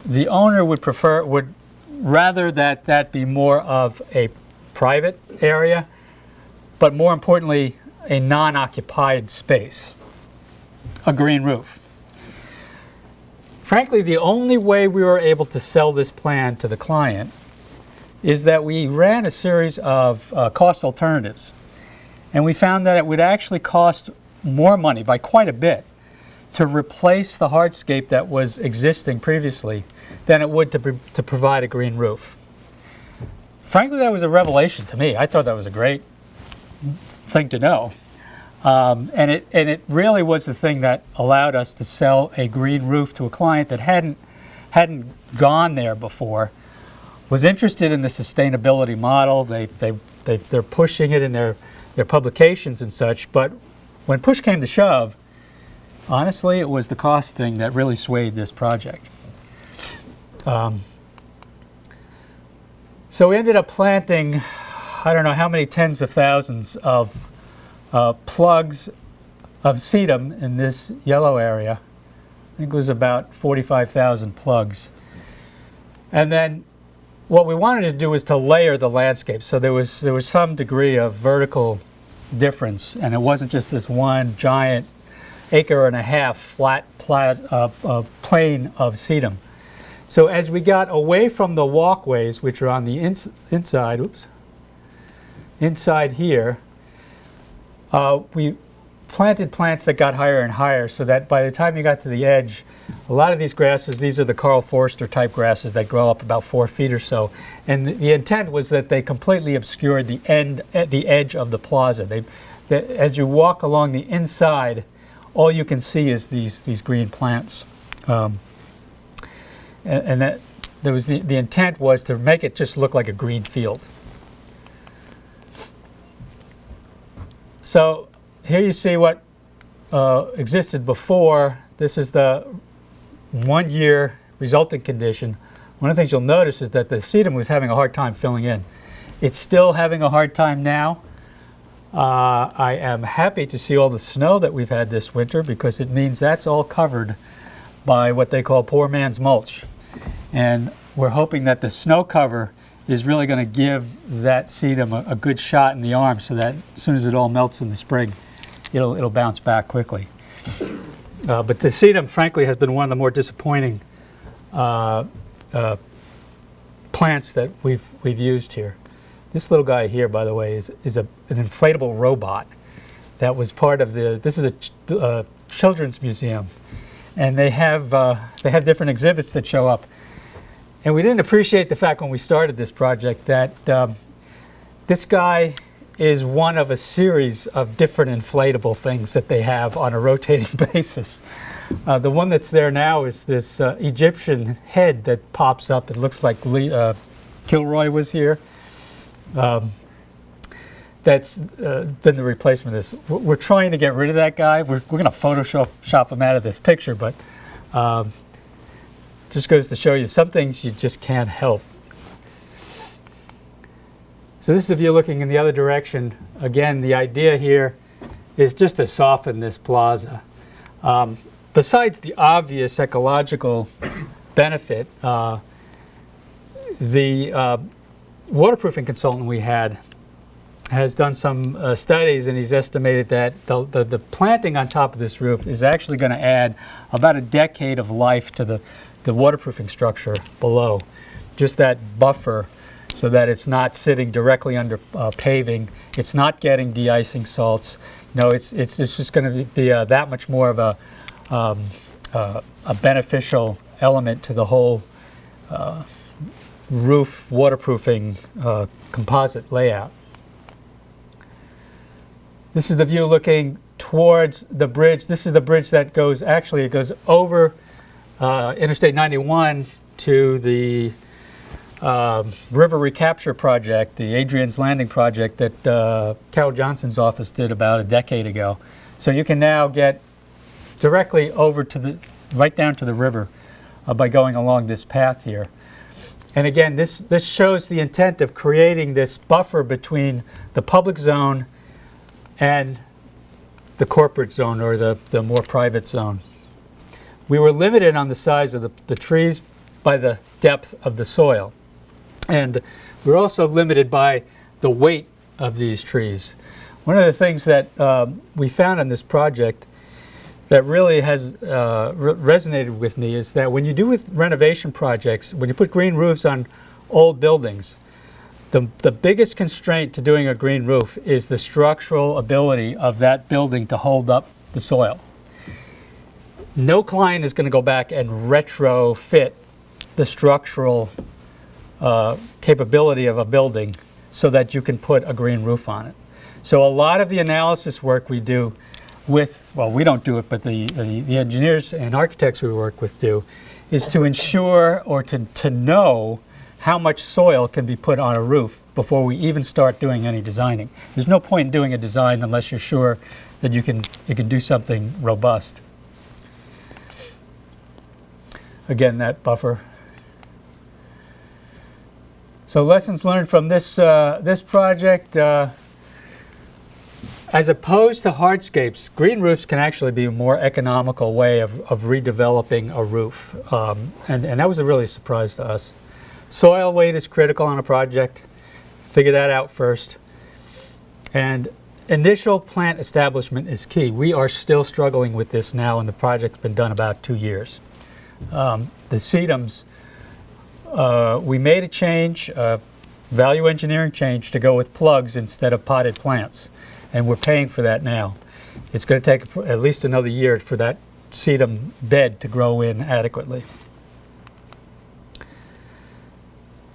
the owner would rather that be more of a private area, but more importantly, a non-occupied space, a green roof. Frankly, the only way we were able to sell this plan to the client is that we ran a series of cost alternatives. And we found that it would actually cost more money by quite a bit to replace the hardscape that was existing previously than it would to provide a green roof. Frankly, that was a revelation to me. I thought that was a great thing to know. And it really was the thing that allowed us to sell a green roof to a client that hadn't gone there before, was interested in the sustainability model. They're pushing it in their publications and such, but when push came to shove, honestly, it was the cost thing that really swayed this project. So we ended up planting, I don't know how many tens of thousands of plugs of sedum in this yellow area. I think it was about 45,000 plugs. And then what we wanted to do was to layer the landscape. So there was some degree of vertical difference, and it wasn't just this one giant acre-and-a-half flat plane of sedum. So as we got away from the walkways, which are on the inside here, we planted plants that got higher and higher, so that by the time you got to the edge, a lot of these grasses, these are the Carl Forster type grasses that grow up about 4 feet or so. And the intent was that they completely obscured the edge of the plaza. As you walk along the inside, all you can see is these green plants. And that there was the intent was to make it just look like a green field. So here you see what existed before. This is the 1-year resultant condition. One of the things you'll notice is that the sedum was having a hard time filling in. It's still having a hard time now. I am happy to see all the snow that we've had this winter, because it means that's all covered by what they call poor man's mulch. And we're hoping that the snow cover is really going to give that sedum a good shot in the arm, so that as soon as it all melts in the spring, it'll bounce back quickly. But the sedum, frankly, has been one of the more disappointing plants that we've used here. This little guy here, by the way, is an inflatable robot that was part of this is a children's museum, and they have different exhibits that show up. And we didn't appreciate the fact when we started this project that this guy is one of a series of different inflatable things that they have on a rotating basis. The one that's there now is this Egyptian head that pops up. It looks like Kilroy was here. That's been the replacement of this. We're trying to get rid of that guy. We're going to Photoshop him out of this picture, but just goes to show you some things you just can't help. So this is a view looking in the other direction. Again, the idea here is just to soften this plaza. Besides the obvious ecological benefit, the waterproofing consultant we had has done some studies, and he's estimated that the planting on top of this roof is actually going to add about a decade of life to the waterproofing structure below. Just that buffer, so that it's not sitting directly under paving. It's not getting de-icing salts. No, it's just going to be that much more of a beneficial element to the whole roof waterproofing composite layout. This is the view looking towards the bridge. This is the bridge that goes over Interstate 91 to the river recapture project, the Adrian's Landing project that Carol Johnson's office did about a decade ago. So you can now get directly over to right down to the river by going along this path here. And again, this shows the intent of creating this buffer between the public zone and the corporate zone, or the more private zone. we were limited on the size of the trees by the depth of the soil. And we're also limited by the weight of these trees. One of the things that we found in this project that really has resonated with me is that when you do with renovation projects, when you put green roofs on old buildings, the biggest constraint to doing a green roof is the structural ability of that building to hold up the soil. No client is going to go back and retrofit the structural capability of a building so that you can put a green roof on it. So a lot of the analysis work we do with, well, we don't do it, but the engineers and architects we work with do, is to ensure or to know how much soil can be put on a roof before we even start doing any designing. There's no point in doing a design unless you're sure that you can do something robust. Again, that buffer. So lessons learned from this this project. As opposed to hardscapes, green roofs can actually be a more economical way of redeveloping a roof. And that was a really surprise to us. Soil weight is critical on a project. Figure that out first. And initial plant establishment is key. We are still struggling with this now, and the project's been done about 2 years. The sedums, we made a change, value engineering change, to go with plugs instead of potted plants. And we're paying for that now. It's going to take at least another year for that sedum bed to grow in adequately.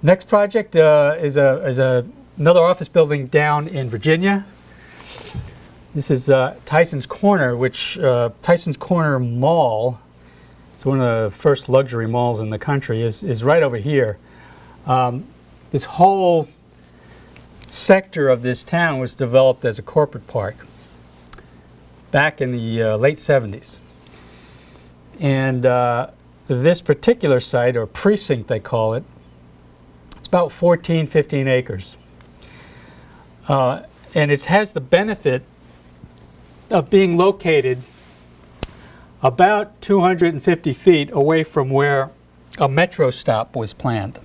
Next project is another office building down in Virginia. This is Tyson's Corner, which Tyson's Corner Mall, it's one of the first luxury malls in the country, is right over here. This whole sector of this town was developed as a corporate park back in the late 70s. And this particular site, or precinct they call it, it's about 15 acres. And it has the benefit of being located about 250 feet away from where a metro stop was planned.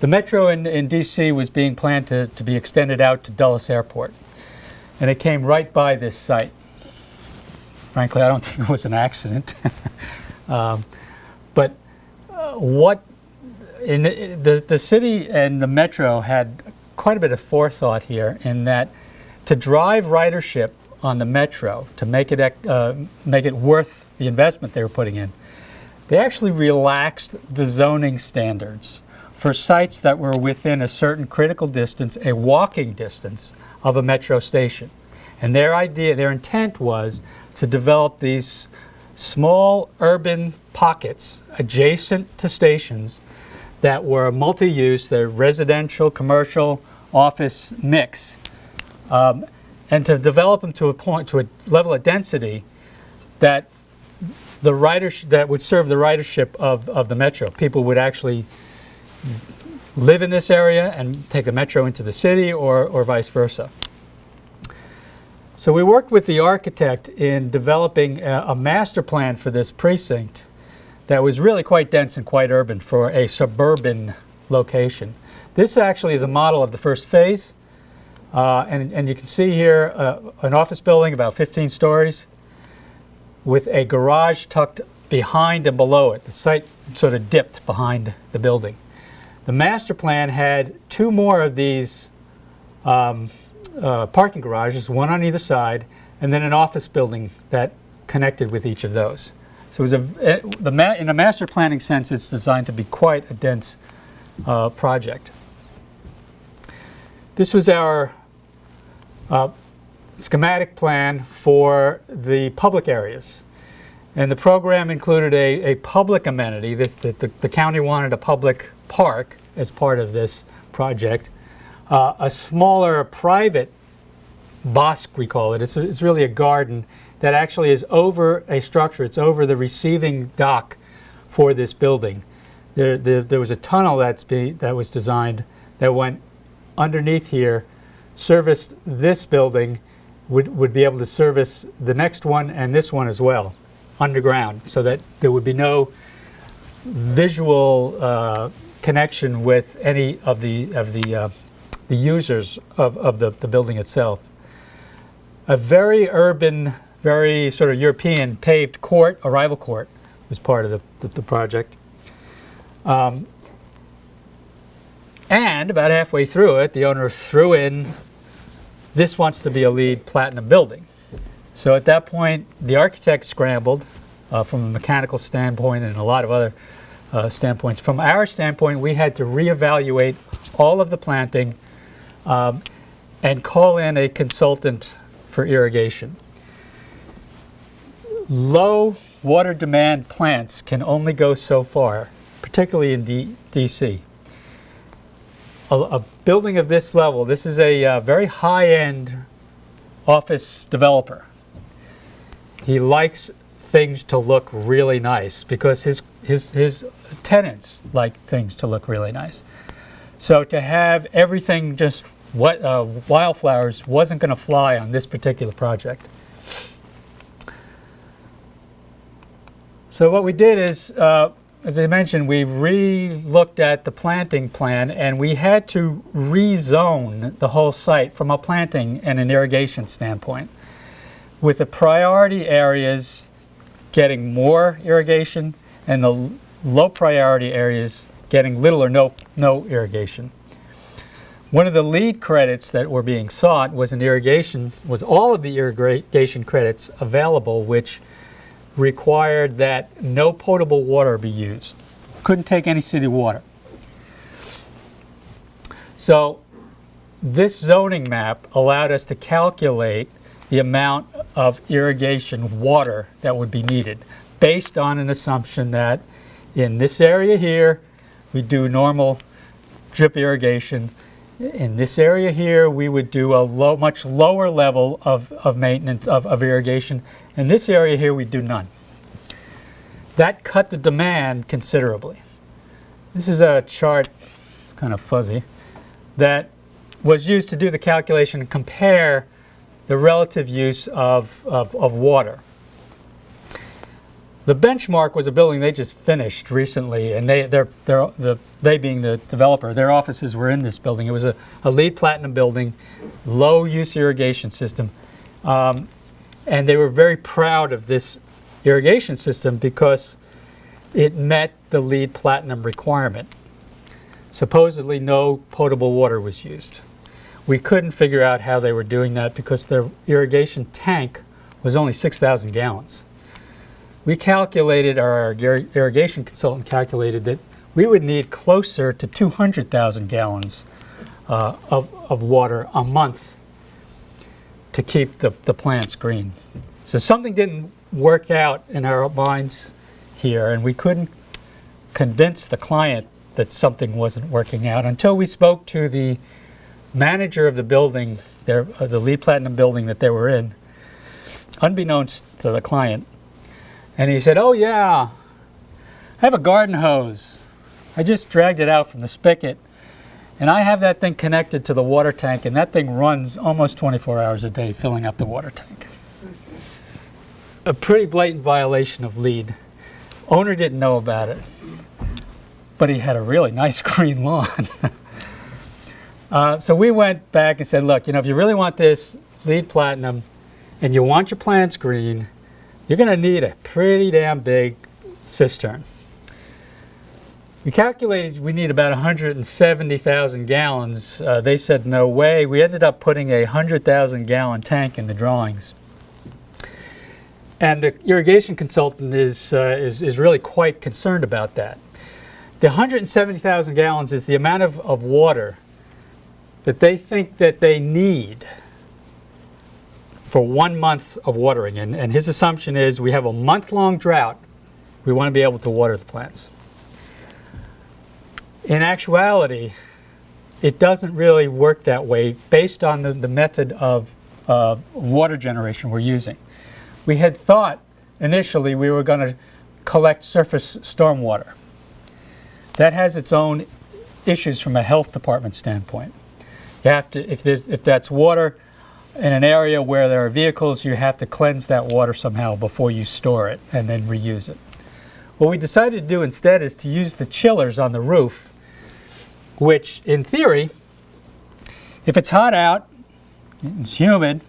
The metro in D.C. was being planned to be extended out to Dulles Airport, and it came right by this site. Frankly, I don't think it was an accident. But the city and the metro had quite a bit of forethought here, in that to drive ridership on the metro, to make it worth the investment they were putting in, they actually relaxed the zoning standards for sites that were within a certain critical distance, a walking distance, of a metro station. And their intent was to develop these small urban pockets adjacent to stations that were multi-use, they're residential, commercial, office mix, and to develop them to a level of density that that would serve the ridership of the metro. People would actually live in this area and take the metro into the city, or vice versa. So we worked with the architect in developing a master plan for this precinct that was really quite dense and quite urban for a suburban location. This actually is a model of the first phase. And you can see here an office building about 15 stories with a garage tucked behind and below it. The site sort of dipped behind the building. The master plan had 2 more of these parking garages, one on either side, and then an office building that connected with each of those. So it was in a master planning sense, it's designed to be quite a dense project. This was our schematic plan for the public areas. And the program included a public amenity. The county wanted a public park as part of this project. A smaller private bosque, we call it. It's really a garden that actually is over a structure. It's over the receiving dock for this building. There was a tunnel that was designed that went underneath here, serviced this building, would be able to service the next one and this one as well. underground so that there would be no visual connection with any of the users of the building itself. A very urban, very sort of European paved court, arrival court, was part of the project. And about halfway through it, the owner threw in, this wants to be a LEED Platinum building. So at that point, the architect scrambled from a mechanical standpoint and a lot of other standpoints. From our standpoint, we had to reevaluate all of the planting and call in a consultant for irrigation. Low water demand plants can only go so far, particularly in DC. A building of this level, this is a very high-end office developer. He likes things to look really nice because his tenants like things to look really nice. So to have everything just wildflowers wasn't going to fly on this particular project. So what we did is, as I mentioned, we re-looked at the planting plan and we had to rezone the whole site from a planting and an irrigation standpoint, with the priority areas getting more irrigation and the low priority areas getting little or no irrigation. One of the LEED credits that were being sought was all of the irrigation credits available, which required that no potable water be used. Couldn't take any city water. So this zoning map allowed us to calculate the amount of irrigation water that would be needed based on an assumption that in this area here we do normal drip irrigation. In this area here, we would do a much lower level of maintenance of irrigation. In this area here, we do none. That cut the demand considerably. This is a chart, it's kind of fuzzy, that was used to do the calculation and compare the relative use of water. The benchmark was a building they just finished recently, and they being the developer, their offices were in this building. It was a LEED Platinum building, low use irrigation system, and they were very proud of this irrigation system because it met the LEED Platinum requirement. Supposedly no potable water was used. We couldn't figure out how they were doing that because their irrigation tank was only 6,000 gallons. We calculated, our irrigation consultant calculated that we would need closer to 200,000 gallons of water a month to keep the plants green. So something didn't work out in our minds here, and we couldn't convince the client that something wasn't working out until we spoke to the manager of the building, the LEED Platinum building that they were in, unbeknownst to the client. And he said, "Oh yeah, I have a garden hose. I just dragged it out from the spigot, and I have that thing connected to the water tank, and that thing runs almost 24 hours a day filling up the water tank." A pretty blatant violation of LEED. Owner didn't know about it, but he had a really nice green lawn. So we went back and said, look, if you really want this LEED Platinum and you want your plants green, you're going to need a pretty damn big cistern. We calculated we need about 170,000 gallons. They said no way. We ended up putting a 100,000 gallon tank in the drawings. And the irrigation consultant is really quite concerned about that. The 170,000 gallons is the amount of water that they think that they need for 1 month of watering. And his assumption is we have a month-long drought. We want to be able to water the plants. In actuality, it doesn't really work that way based on the method of water generation we're using. We had thought initially we were going to collect surface stormwater. That has its own issues from a health department standpoint. You have to, if that's water in an area where there are vehicles, you have to cleanse that water somehow before you store it and then reuse it. What we decided to do instead is to use the chillers on the roof, which in theory, if it's hot out, it's humid,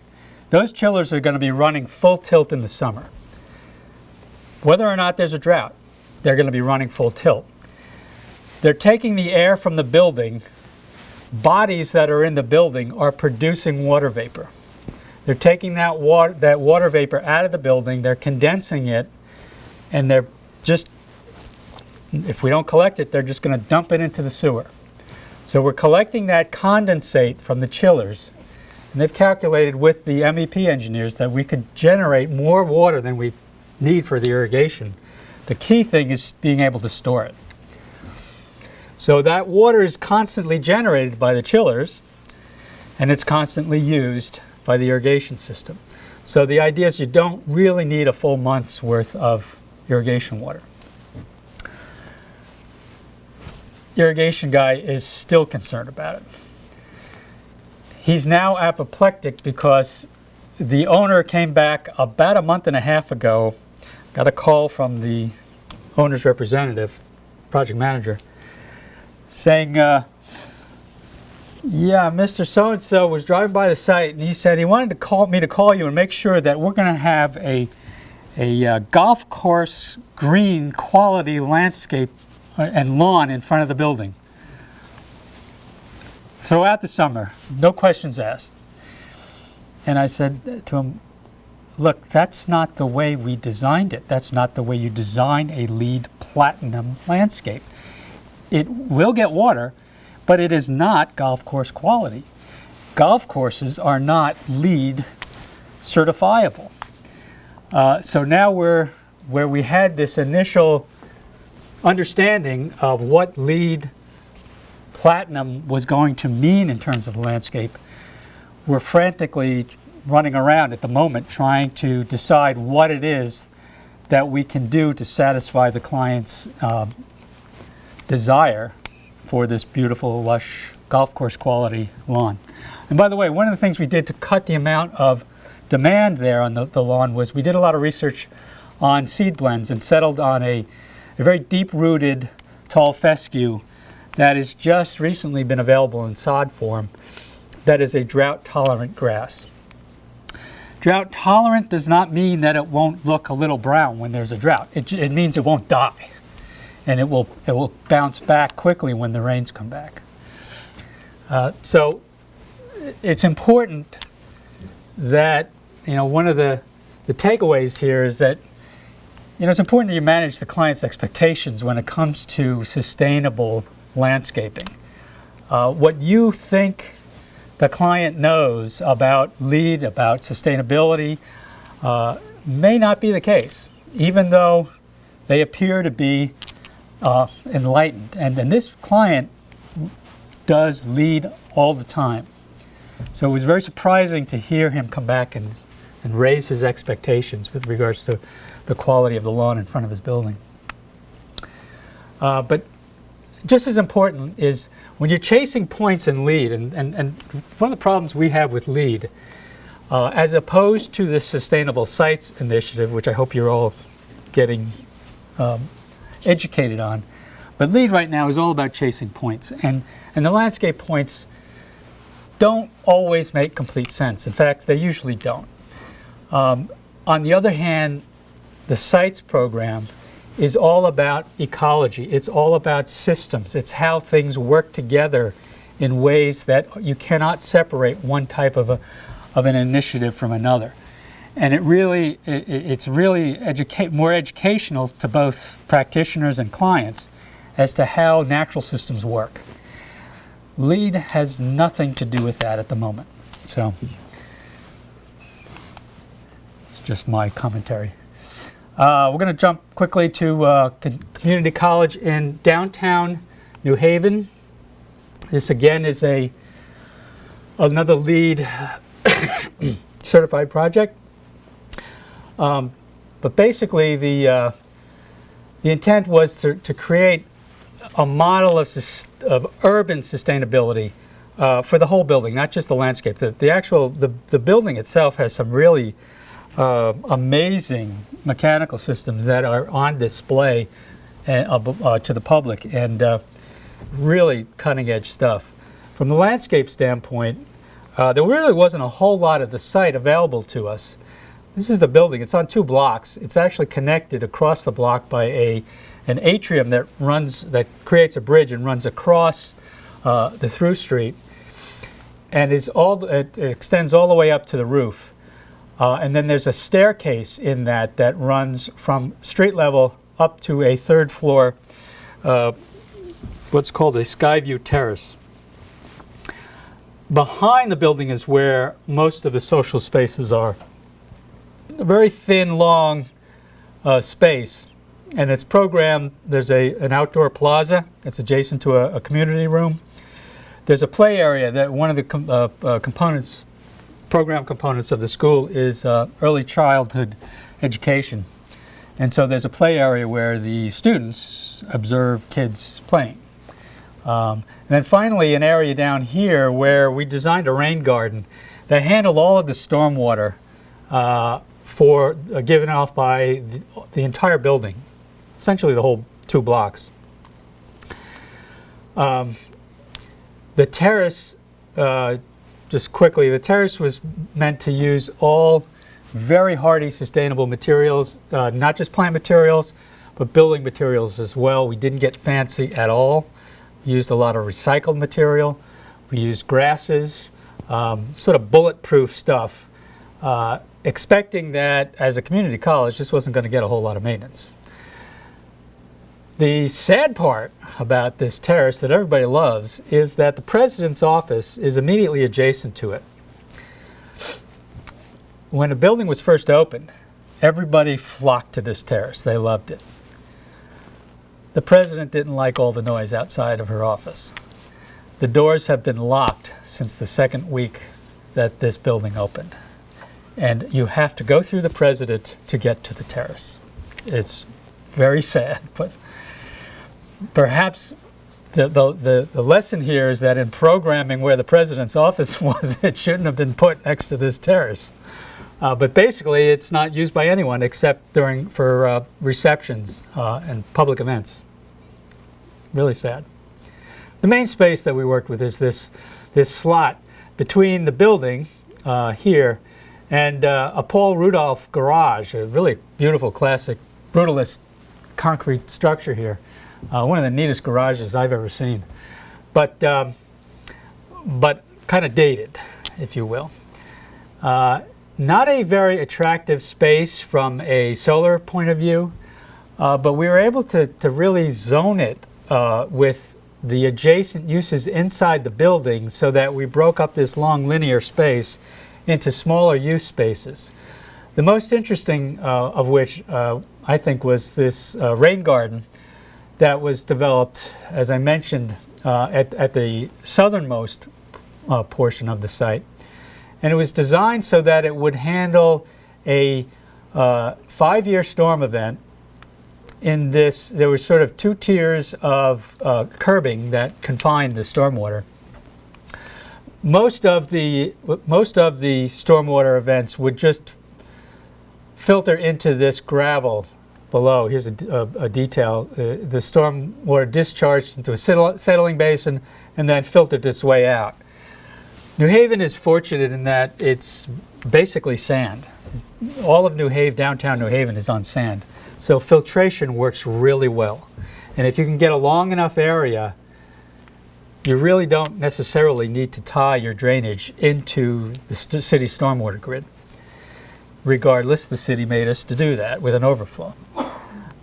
those chillers are going to be running full tilt in the summer. Whether or not there's a drought, they're going to be running full tilt. They're taking the air from the building. Bodies that are in the building are producing water vapor. They're taking that water vapor out of the building, they're condensing it, and they're just, if we don't collect it, they're just going to dump it into the sewer. So we're collecting that condensate from the chillers, and they've calculated with the MEP engineers that we could generate more water than we need for the irrigation. The key thing is being able to store it. So that water is constantly generated by the chillers, and it's constantly used by the irrigation system. So the idea is you don't really need a full month's worth of irrigation water. Irrigation guy is still concerned about it. He's now apoplectic because the owner came back about a month and a half ago, got a call from the owner's representative, project manager, saying, yeah, Mr. So-and-so was driving by the site and he said he wanted to call you and make sure that we're going to have a golf course green quality landscape and lawn in front of the building throughout the summer, no questions asked. And I said to him, look, that's not the way we designed it. That's not the way you design a LEED Platinum landscape. It will get water, but it is not golf course quality. Golf courses are not LEED certifiable. So now where we had this initial understanding of what LEED Platinum was going to mean in terms of landscape, we're frantically running around at the moment trying to decide what it is that we can do to satisfy the client's desire for this beautiful, lush, golf course quality lawn. And by the way, one of the things we did to cut the amount of demand there on the lawn was we did a lot of research on seed blends and settled on a very deep-rooted tall fescue that has just recently been available in sod form that is a drought-tolerant grass. Drought-tolerant does not mean that it won't look a little brown when there's a drought. It means it won't die. And it will bounce back quickly when the rains come back. So it's important that, one of the takeaways here is that, it's important that you manage the client's expectations when it comes to sustainable landscaping. What you think the client knows about LEED, about sustainability, may not be the case, even though they appear to be enlightened. And this client does LEED all the time. So it was very surprising to hear him come back and raise his expectations with regards to the quality of the lawn in front of his building. But just as important is when you're chasing points in LEED, and one of the problems we have with LEED, as opposed to the Sustainable Sites Initiative, which I hope you're all getting educated on, but LEED right now is all about chasing points, and the landscape points don't always make complete sense. In fact, they usually don't. On the other hand, the sites program is all about ecology. It's all about systems. It's how things work together in ways that you cannot separate one type of an initiative from another. And it's really more educational to both practitioners and clients as to how natural systems work. LEED has nothing to do with that at the moment. So it's just my commentary. We're going to jump quickly to community college in downtown New Haven. This again is another LEED certified project. But basically the intent was to create a model of urban sustainability for the whole building, not just the landscape. The building itself has some really amazing mechanical systems that are on display to the public, and really cutting edge stuff. From the landscape standpoint, there really wasn't a whole lot of the site available to us. This is the building. It's on 2 blocks. It's actually connected across the block by an atrium that creates a bridge and runs across the through street, and it extends all the way up to the roof. And then there's a staircase in that runs from street level up to a 3rd floor, what's called a Skyview Terrace. Behind the building is where most of the social spaces are. A very thin, long space, and it's programmed. There's an outdoor plaza that's adjacent to a community room. There's a play area that one of the program components of the school is early childhood education. And so there's a play area where the students observe kids playing. And then finally an area down here where we designed a rain garden that handled all of the stormwater given off by the entire building, essentially the whole 2 blocks. The terrace, just quickly, the terrace was meant to use all very hardy, sustainable materials, not just plant materials, but building materials as well. We didn't get fancy at all. We used a lot of recycled material. We used grasses, sort of bulletproof stuff, expecting that as a community college, this wasn't going to get a whole lot of maintenance. The sad part about this terrace that everybody loves is that the president's office is immediately adjacent to it. When the building was first opened, everybody flocked to this terrace. They loved it. The president didn't like all the noise outside of her office. The doors have been locked since the 2nd week that this building opened. And you have to go through the president to get to the terrace. It's very sad, but perhaps the lesson here is that in programming where the president's office was, it shouldn't have been put next to this terrace. But basically, it's not used by anyone except for receptions and public events. Really sad. The main space that we worked with is this slot between the building here and a Paul Rudolph garage, a really beautiful, classic, brutalist concrete structure here. One of the neatest garages I've ever seen, but kind of dated, if you will. Not a very attractive space from a solar point of view, but we were able to really zone it with the adjacent uses inside the building so that we broke up this long linear space into smaller use spaces. The most interesting of which I think was this rain garden that was developed, as I mentioned, at the southernmost portion of the site. And it was designed so that it would handle a 5-year storm event. In this, there were sort of 2 tiers of curbing that confined the stormwater. Most of the stormwater events would just filter into this gravel below. Here's a detail. The stormwater discharged into a settling basin and then filtered its way out. New Haven is fortunate in that it's basically sand. All of New Haven, downtown New Haven, is on sand. So filtration works really well. And if you can get a long enough area, you really don't necessarily need to tie your drainage into the city stormwater grid. Regardless, the city made us to do that with an overflow.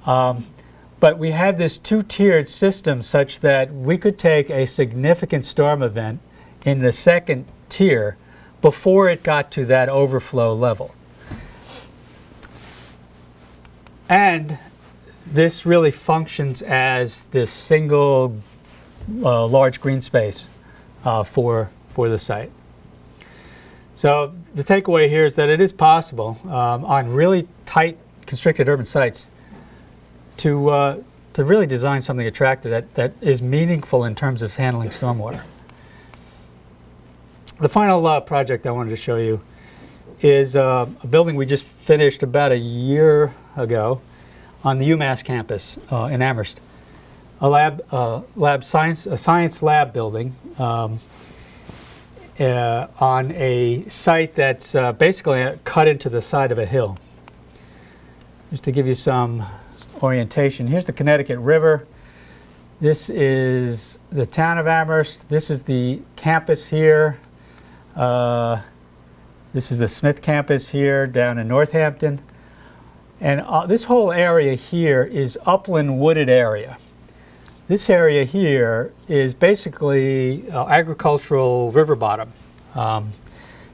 But we have this 2-tiered system such that we could take a significant storm event in the 2nd tier before it got to that overflow level. And this really functions as this single large green space for the site. So the takeaway here is that it is possible on really tight constricted urban sites to really design something attractive that is meaningful in terms of handling stormwater. The final project I wanted to show you is a building we just finished about a year ago on the UMass campus in Amherst. A science lab building on a site that's basically cut into the side of a hill. Just to give you some orientation, here's the Connecticut River. This is the town of Amherst. This is the campus here. This is the Smith campus here down in Northampton. And this whole area here is upland wooded area. This area here is basically agricultural river bottom.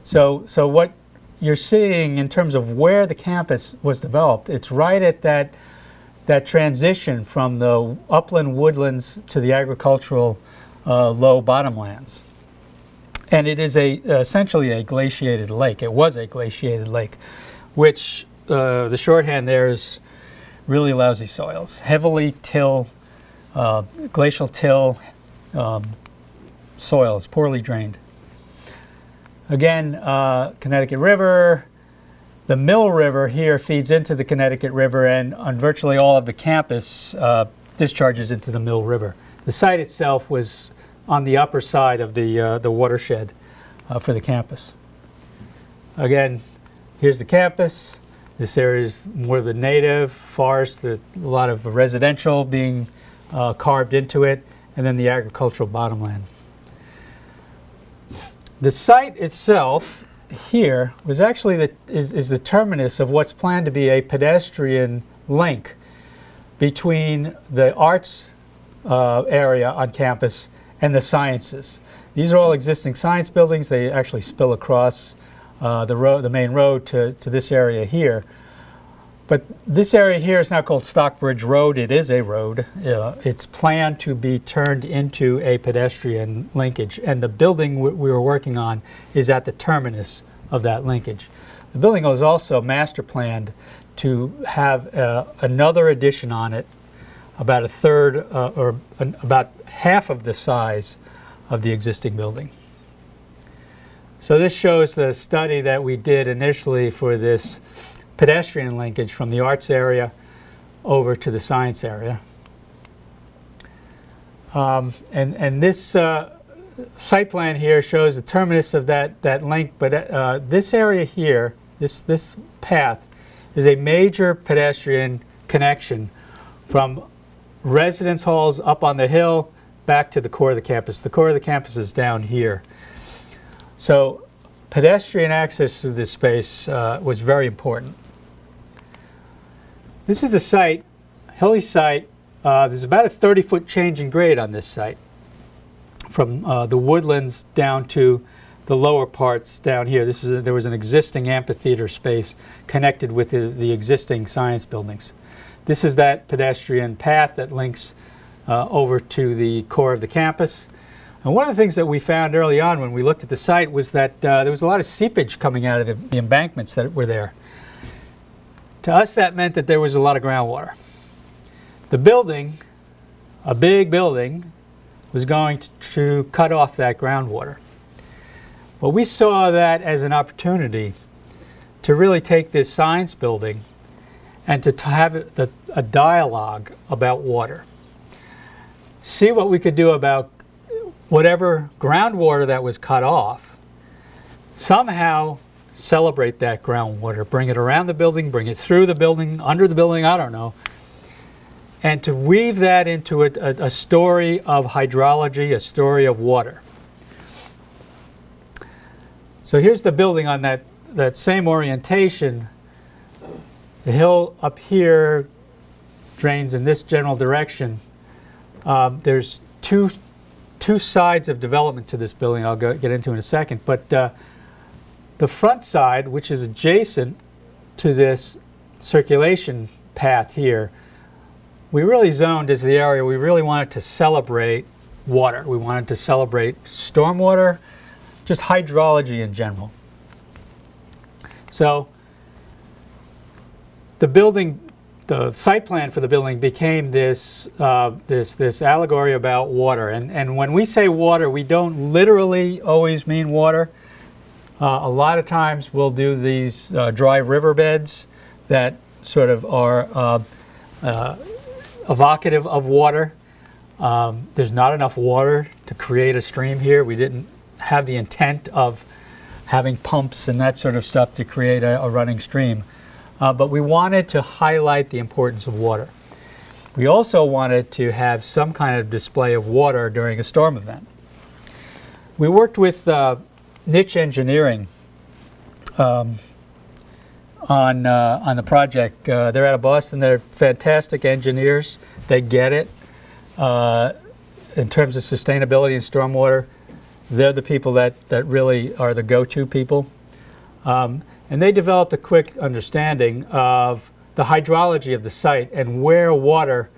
So what you're seeing in terms of where the campus was developed, it's right at that transition from the upland woodlands to the agricultural low bottomlands. And it is essentially a glaciated lake. It was a glaciated lake, which the shorthand there is really lousy soils, heavily glacial till soils, poorly drained. Again, Connecticut River. The Mill River here feeds into the Connecticut River, and on virtually all of the campus discharges into the Mill River. The site itself was on the upper side of the watershed for the campus. Again, here's the campus. This area is more of the native forest, a lot of residential being carved into it, and then the agricultural bottomland. The site itself here was actually is the terminus of what's planned to be a pedestrian link between the arts area on campus and the sciences. These are all existing science buildings. They actually spill across the main road to this area here. But this area here is now called Stockbridge Road. It is a road. It's planned to be turned into a pedestrian linkage, and the building we were working on is at the terminus of that linkage. The building was also master planned to have another addition on it, about a third or about half of the size of the existing building. So this shows the study that we did initially for this pedestrian linkage from the arts area over to the science area. And this site plan here shows the terminus of that link, but this area here, this path, is a major pedestrian connection from residence halls up on the hill back to the core of the campus. The core of the campus is down here. So pedestrian access to this space was very important. This is the site, hilly site. There's about a 30-foot change in grade on this site, from the woodlands down to the lower parts down here. There was an existing amphitheater space connected with the existing science buildings. This is that pedestrian path that links over to the core of the campus. And one of the things that we found early on when we looked at the site was that there was a lot of seepage coming out of the embankments that were there. To us, that meant that there was a lot of groundwater. The building, a big building, was going to cut off that groundwater. Well, we saw that as an opportunity to really take this science building and to have a dialogue about water. See what we could do about whatever groundwater that was cut off, somehow celebrate that groundwater, bring it around the building, bring it through the building, under the building, I don't know, and to weave that into a story of hydrology, a story of water. So here's the building on that same orientation. The hill up here drains in this general direction. There's two sides of development to this building I'll get into in a second, but the front side, which is adjacent to this circulation path here, we really zoned as the area we really wanted to celebrate water. We wanted to celebrate stormwater, just hydrology in general. So the building the site plan for the building became this this allegory about water. And when we say water, we don't literally always mean water. A lot of times we'll do these dry riverbeds that sort of are evocative of water. There's not enough water to create a stream here. We didn't have the intent of having pumps and that sort of stuff to create a running stream. But we wanted to highlight the importance of water. We also wanted to have some kind of display of water during a storm event. We worked with Niche Engineering on the project. They're out of Boston. They're fantastic engineers. They get it. In terms of sustainability and stormwater, they're the people that really are the go-to people. And they developed a quick understanding of the hydrology of the site and where water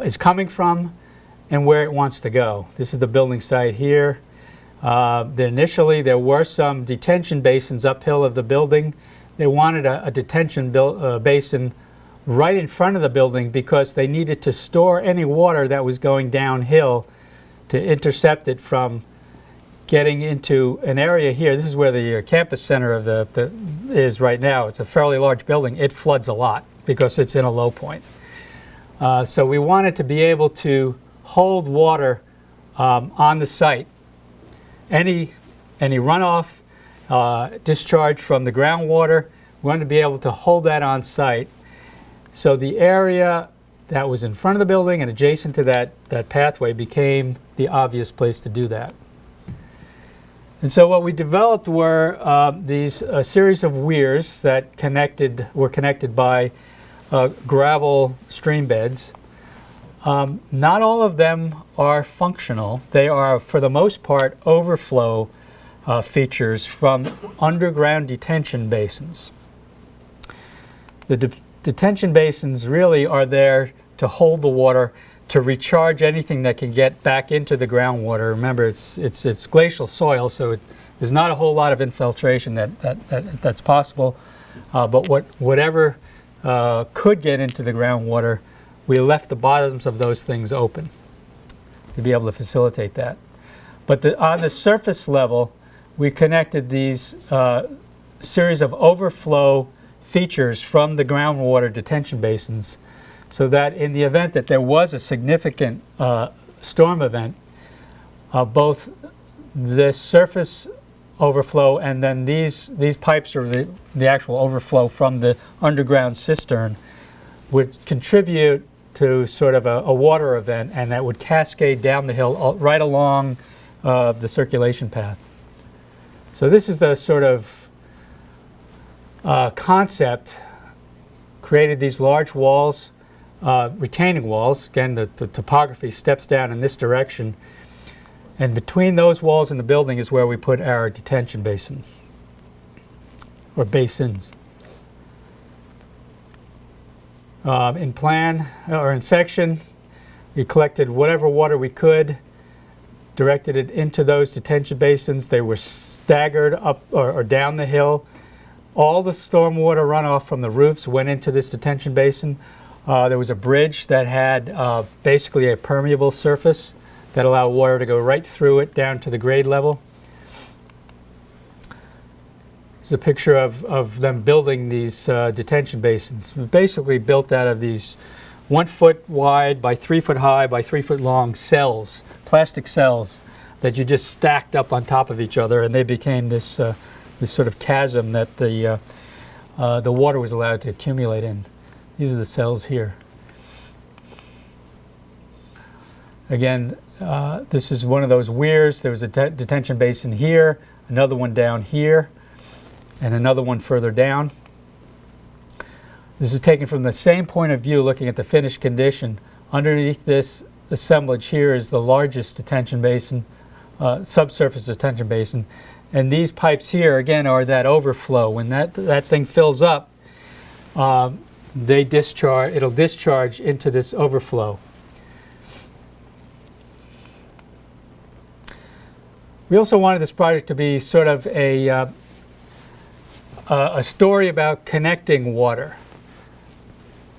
is coming from and where it wants to go. This is the building site here. Initially, there were some detention basins uphill of the building. They wanted a detention basin right in front of the building because they needed to store any water that was going downhill to intercept it from getting into an area here. This is where the campus center of the is right now. It's a fairly large building. It floods a lot because it's in a low point. So we wanted to be able to hold water on the site. Any runoff, discharge from the groundwater, we wanted to be able to hold that on site. So the area that was in front of the building and adjacent to that pathway became the obvious place to do that. And so what we developed were these series of weirs that were connected by gravel stream beds. Not all of them are functional. They are, for the most part, overflow features from underground detention basins. The detention basins really are there to hold the water, to recharge anything that can get back into the groundwater. Remember, it's glacial soil, so there's not a whole lot of infiltration that's possible. But whatever could get into the groundwater, we left the bottoms of those things open to be able to facilitate that. But on the surface level, we connected these series of overflow features from the groundwater detention basins so that in the event that there was a significant storm event, both the surface overflow and then these pipes or the actual overflow from the underground cistern would contribute to sort of a water event, and that would cascade down the hill right along the circulation path. So this is the sort of concept. Created these large walls, retaining walls. Again, the topography steps down in this direction. And between those walls and the building is where we put our detention basin, or basins. In plan, or in section, we collected whatever water we could, directed it into those detention basins. They were staggered up or down the hill. All the stormwater runoff from the roofs went into this detention basin. There was a bridge that had basically a permeable surface that allowed water to go right through it down to the grade level. This is a picture of them building these detention basins. Basically built out of these 1 foot wide by 3 foot high by 3 foot long cells, plastic cells that you just stacked up on top of each other, and they became this this sort of chasm that the water was allowed to accumulate in. These are the cells here. Again, this is one of those weirs. There was a detention basin here, another one down here, and another one further down. This is taken from the same point of view, looking at the finished condition. Underneath this assemblage here is the largest detention basin, subsurface detention basin. And these pipes here, again, are that overflow. When that thing fills up, it'll discharge into this overflow. We also wanted this project to be sort of a story about connecting water.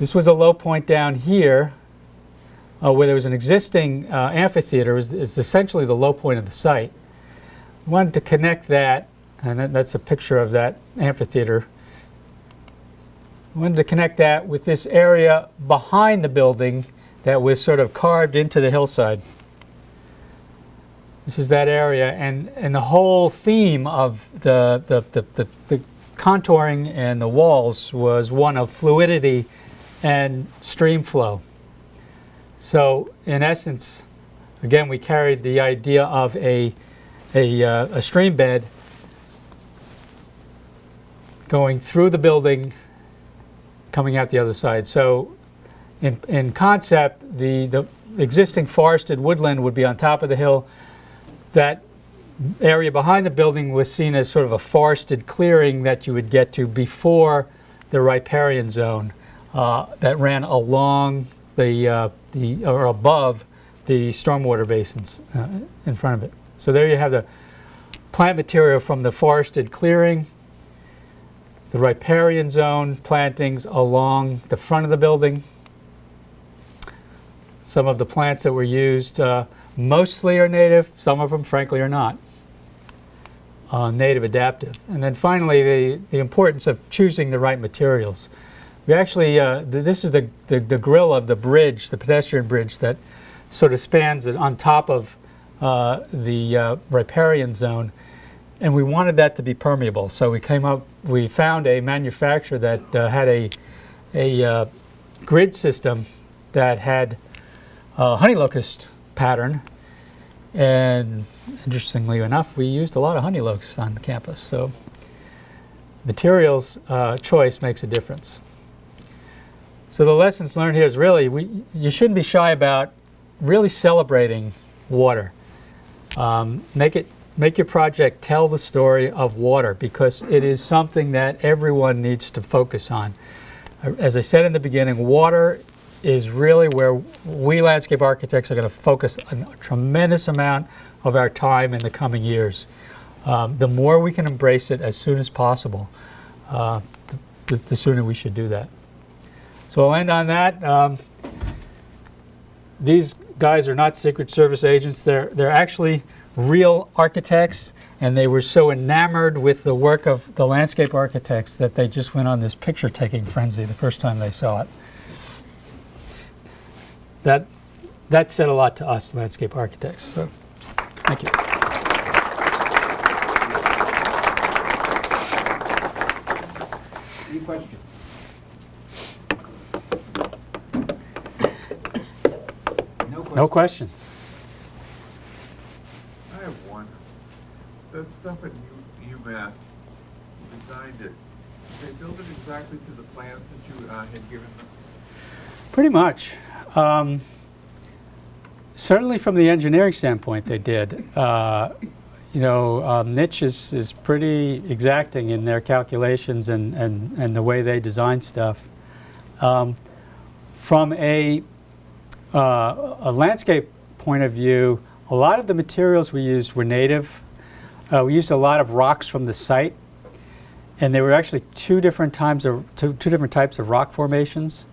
This was a low point down here where there was an existing amphitheater. It's essentially the low point of the site. We wanted to connect that, and that's a picture of that amphitheater. We wanted to connect that with this area behind the building that was sort of carved into the hillside. This is that area, and the whole theme of the contouring and the walls was one of fluidity and stream flow. So in essence, again, we carried the idea of a stream bed going through the building, coming out the other side. So in concept, the existing forested woodland would be on top of the hill. That area behind the building was seen as sort of a forested clearing that you would get to before the riparian zone that ran along or above the stormwater basins in front of it. So there you have the plant material from the forested clearing, the riparian zone plantings along the front of the building. Some of the plants that were used mostly are native, some of them frankly are not. Native adaptive. And then finally the importance of choosing the right materials. We actually, this is the grill of the bridge, the pedestrian bridge that sort of spans it on top of the riparian zone, and we wanted that to be permeable. So we found a manufacturer that had a grid system that had a honey locust pattern, and interestingly enough, we used a lot of honey locusts on the campus. So materials choice makes a difference. So the lessons learned here is really, you shouldn't be shy about really celebrating water. Make your project tell the story of water, because it is something that everyone needs to focus on. As I said in the beginning, water is really where we landscape architects are going to focus a tremendous amount of our time in the coming years. The more we can embrace it as soon as possible, the sooner we should do that. So I'll end on that. These guys are not Secret Service agents. They're actually real architects, and they were so enamored with the work of the landscape architects that they just went on this picture-taking frenzy the first time they saw it. That said a lot to us landscape architects. So, thank you. Any questions? No questions. I have one. That stuff at UMass, you designed it. Did they build it exactly to the plans that you had given them? Pretty much. Certainly from the engineering standpoint, they did. Niche is pretty exacting in their calculations and the way they design stuff. From a landscape point of view, a lot of the materials we used were native. We used a lot of rocks from the site, and there were actually two different types of rock formations,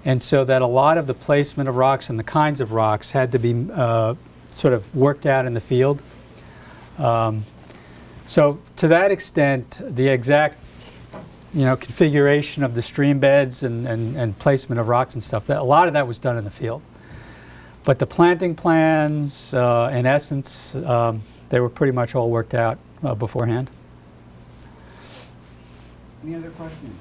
and so that a lot of the placement of rocks and the kinds of rocks had to be sort of worked out in the field. So to that extent, the exact configuration of the stream beds and placement of rocks and stuff, a lot of that was done in the field. But the planting plans, in essence, they were pretty much all worked out beforehand. Any other questions?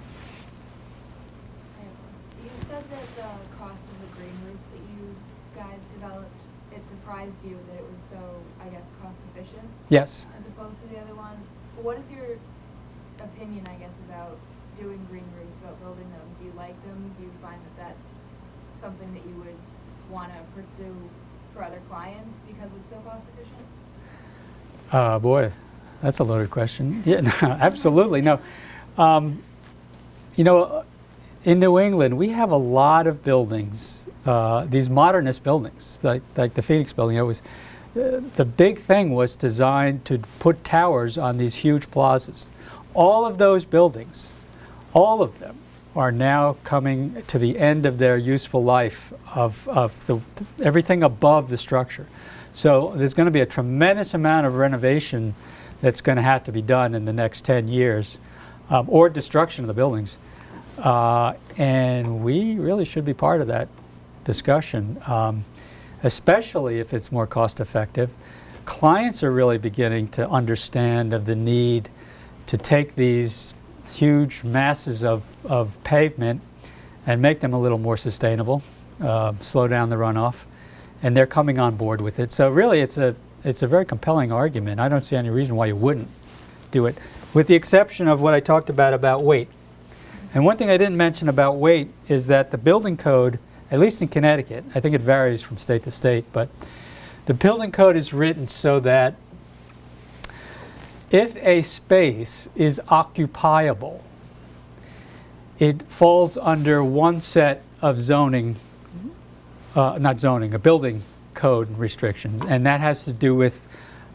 You said that the cost of the green roof that you guys developed, it surprised you that it was so, I guess, cost efficient Yes. as opposed to the other one. What is your opinion, I guess, about doing green roofs, about building them? Do you like them? Do you find that that's something that you would want to pursue for other clients because it's so cost efficient? Boy, that's a loaded question. Yeah, no, absolutely. No. In New England, we have a lot of buildings, these modernist buildings, like the Phoenix building. It was the big thing was designed to put towers on these huge plazas. All of those buildings, all of them, are now coming to the end of their useful life of everything above the structure. So there's going to be a tremendous amount of renovation that's going to have to be done in the next 10 years, or destruction of the buildings. And we really should be part of that discussion, especially if it's more cost effective. Clients are really beginning to understand of the need to take these huge masses of pavement and make them a little more sustainable, slow down the runoff, and they're coming on board with it. So really it's a very compelling argument. I don't see any reason why you wouldn't do it, with the exception of what I talked about weight. And one thing I didn't mention about weight is that the building code, at least in Connecticut, I think it varies from state to state, but the building code is written so that if a space is occupiable, it falls under one set of zoning, not zoning, a building code restrictions, and that has to do with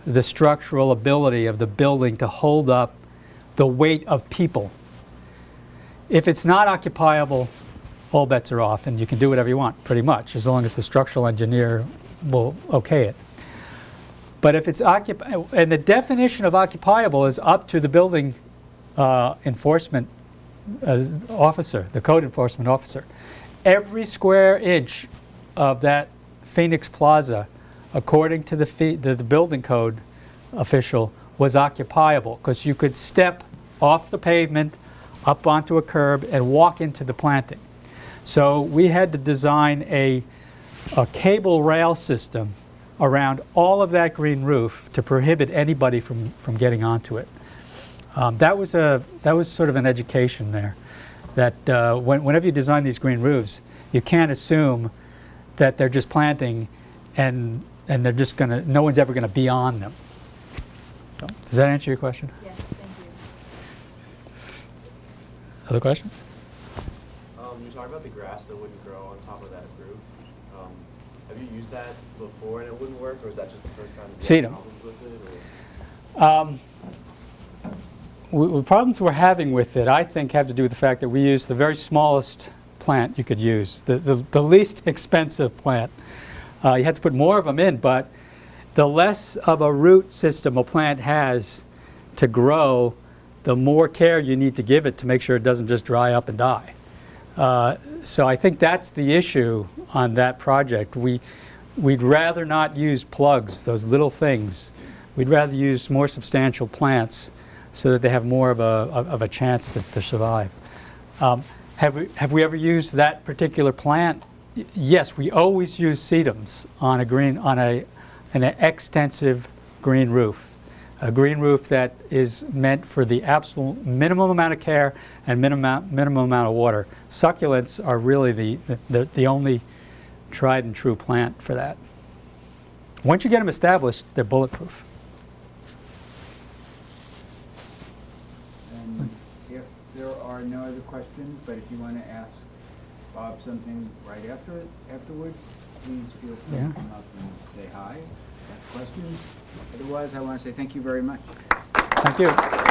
the structural ability of the building to hold up the weight of people. If it's not occupiable, all bets are off, and you can do whatever you want, pretty much, as long as the structural engineer will okay it. But if it's occupiable, and the definition of occupiable is up to the building enforcement officer, the code enforcement officer. Every square inch of that Phoenix Plaza, according to the building code official, was occupiable, because you could step off the pavement up onto a curb and walk into the planting. So we had to design a cable rail system around all of that green roof to prohibit anybody from getting onto it. That was sort of an education there, that whenever you design these green roofs, you can't assume that they're just planting and they're just gonna, no one's ever gonna be on them. So, does that answer your question? Yes, thank you. Other questions? You talked about the grass that wouldn't grow on top of that roof. Have you used that before and it wouldn't work, or is that just the first time you Sedum. had problems with it? The problems we're having with it, I think, have to do with the fact that we use the very smallest plant you could use, the least expensive plant. You had to put more of them in, but the less of a root system a plant has to grow, the more care you need to give it to make sure it doesn't just dry up and die. So I think that's the issue on that project. We'd rather not use plugs, those little things. We'd rather use more substantial plants so that they have more of a chance to survive. Have we ever used that particular plant? Yes, we always use sedums on an extensive green roof. A green roof that is meant for the absolute minimum amount of care and minimum amount of water. Succulents are really the only tried and true plant for that. Once you get them established, they're bulletproof. And if there are no other questions, but if you want to ask Bob something right afterwards, please feel free to come up and say hi, ask questions. Otherwise, I want to say thank you very much. Thank you.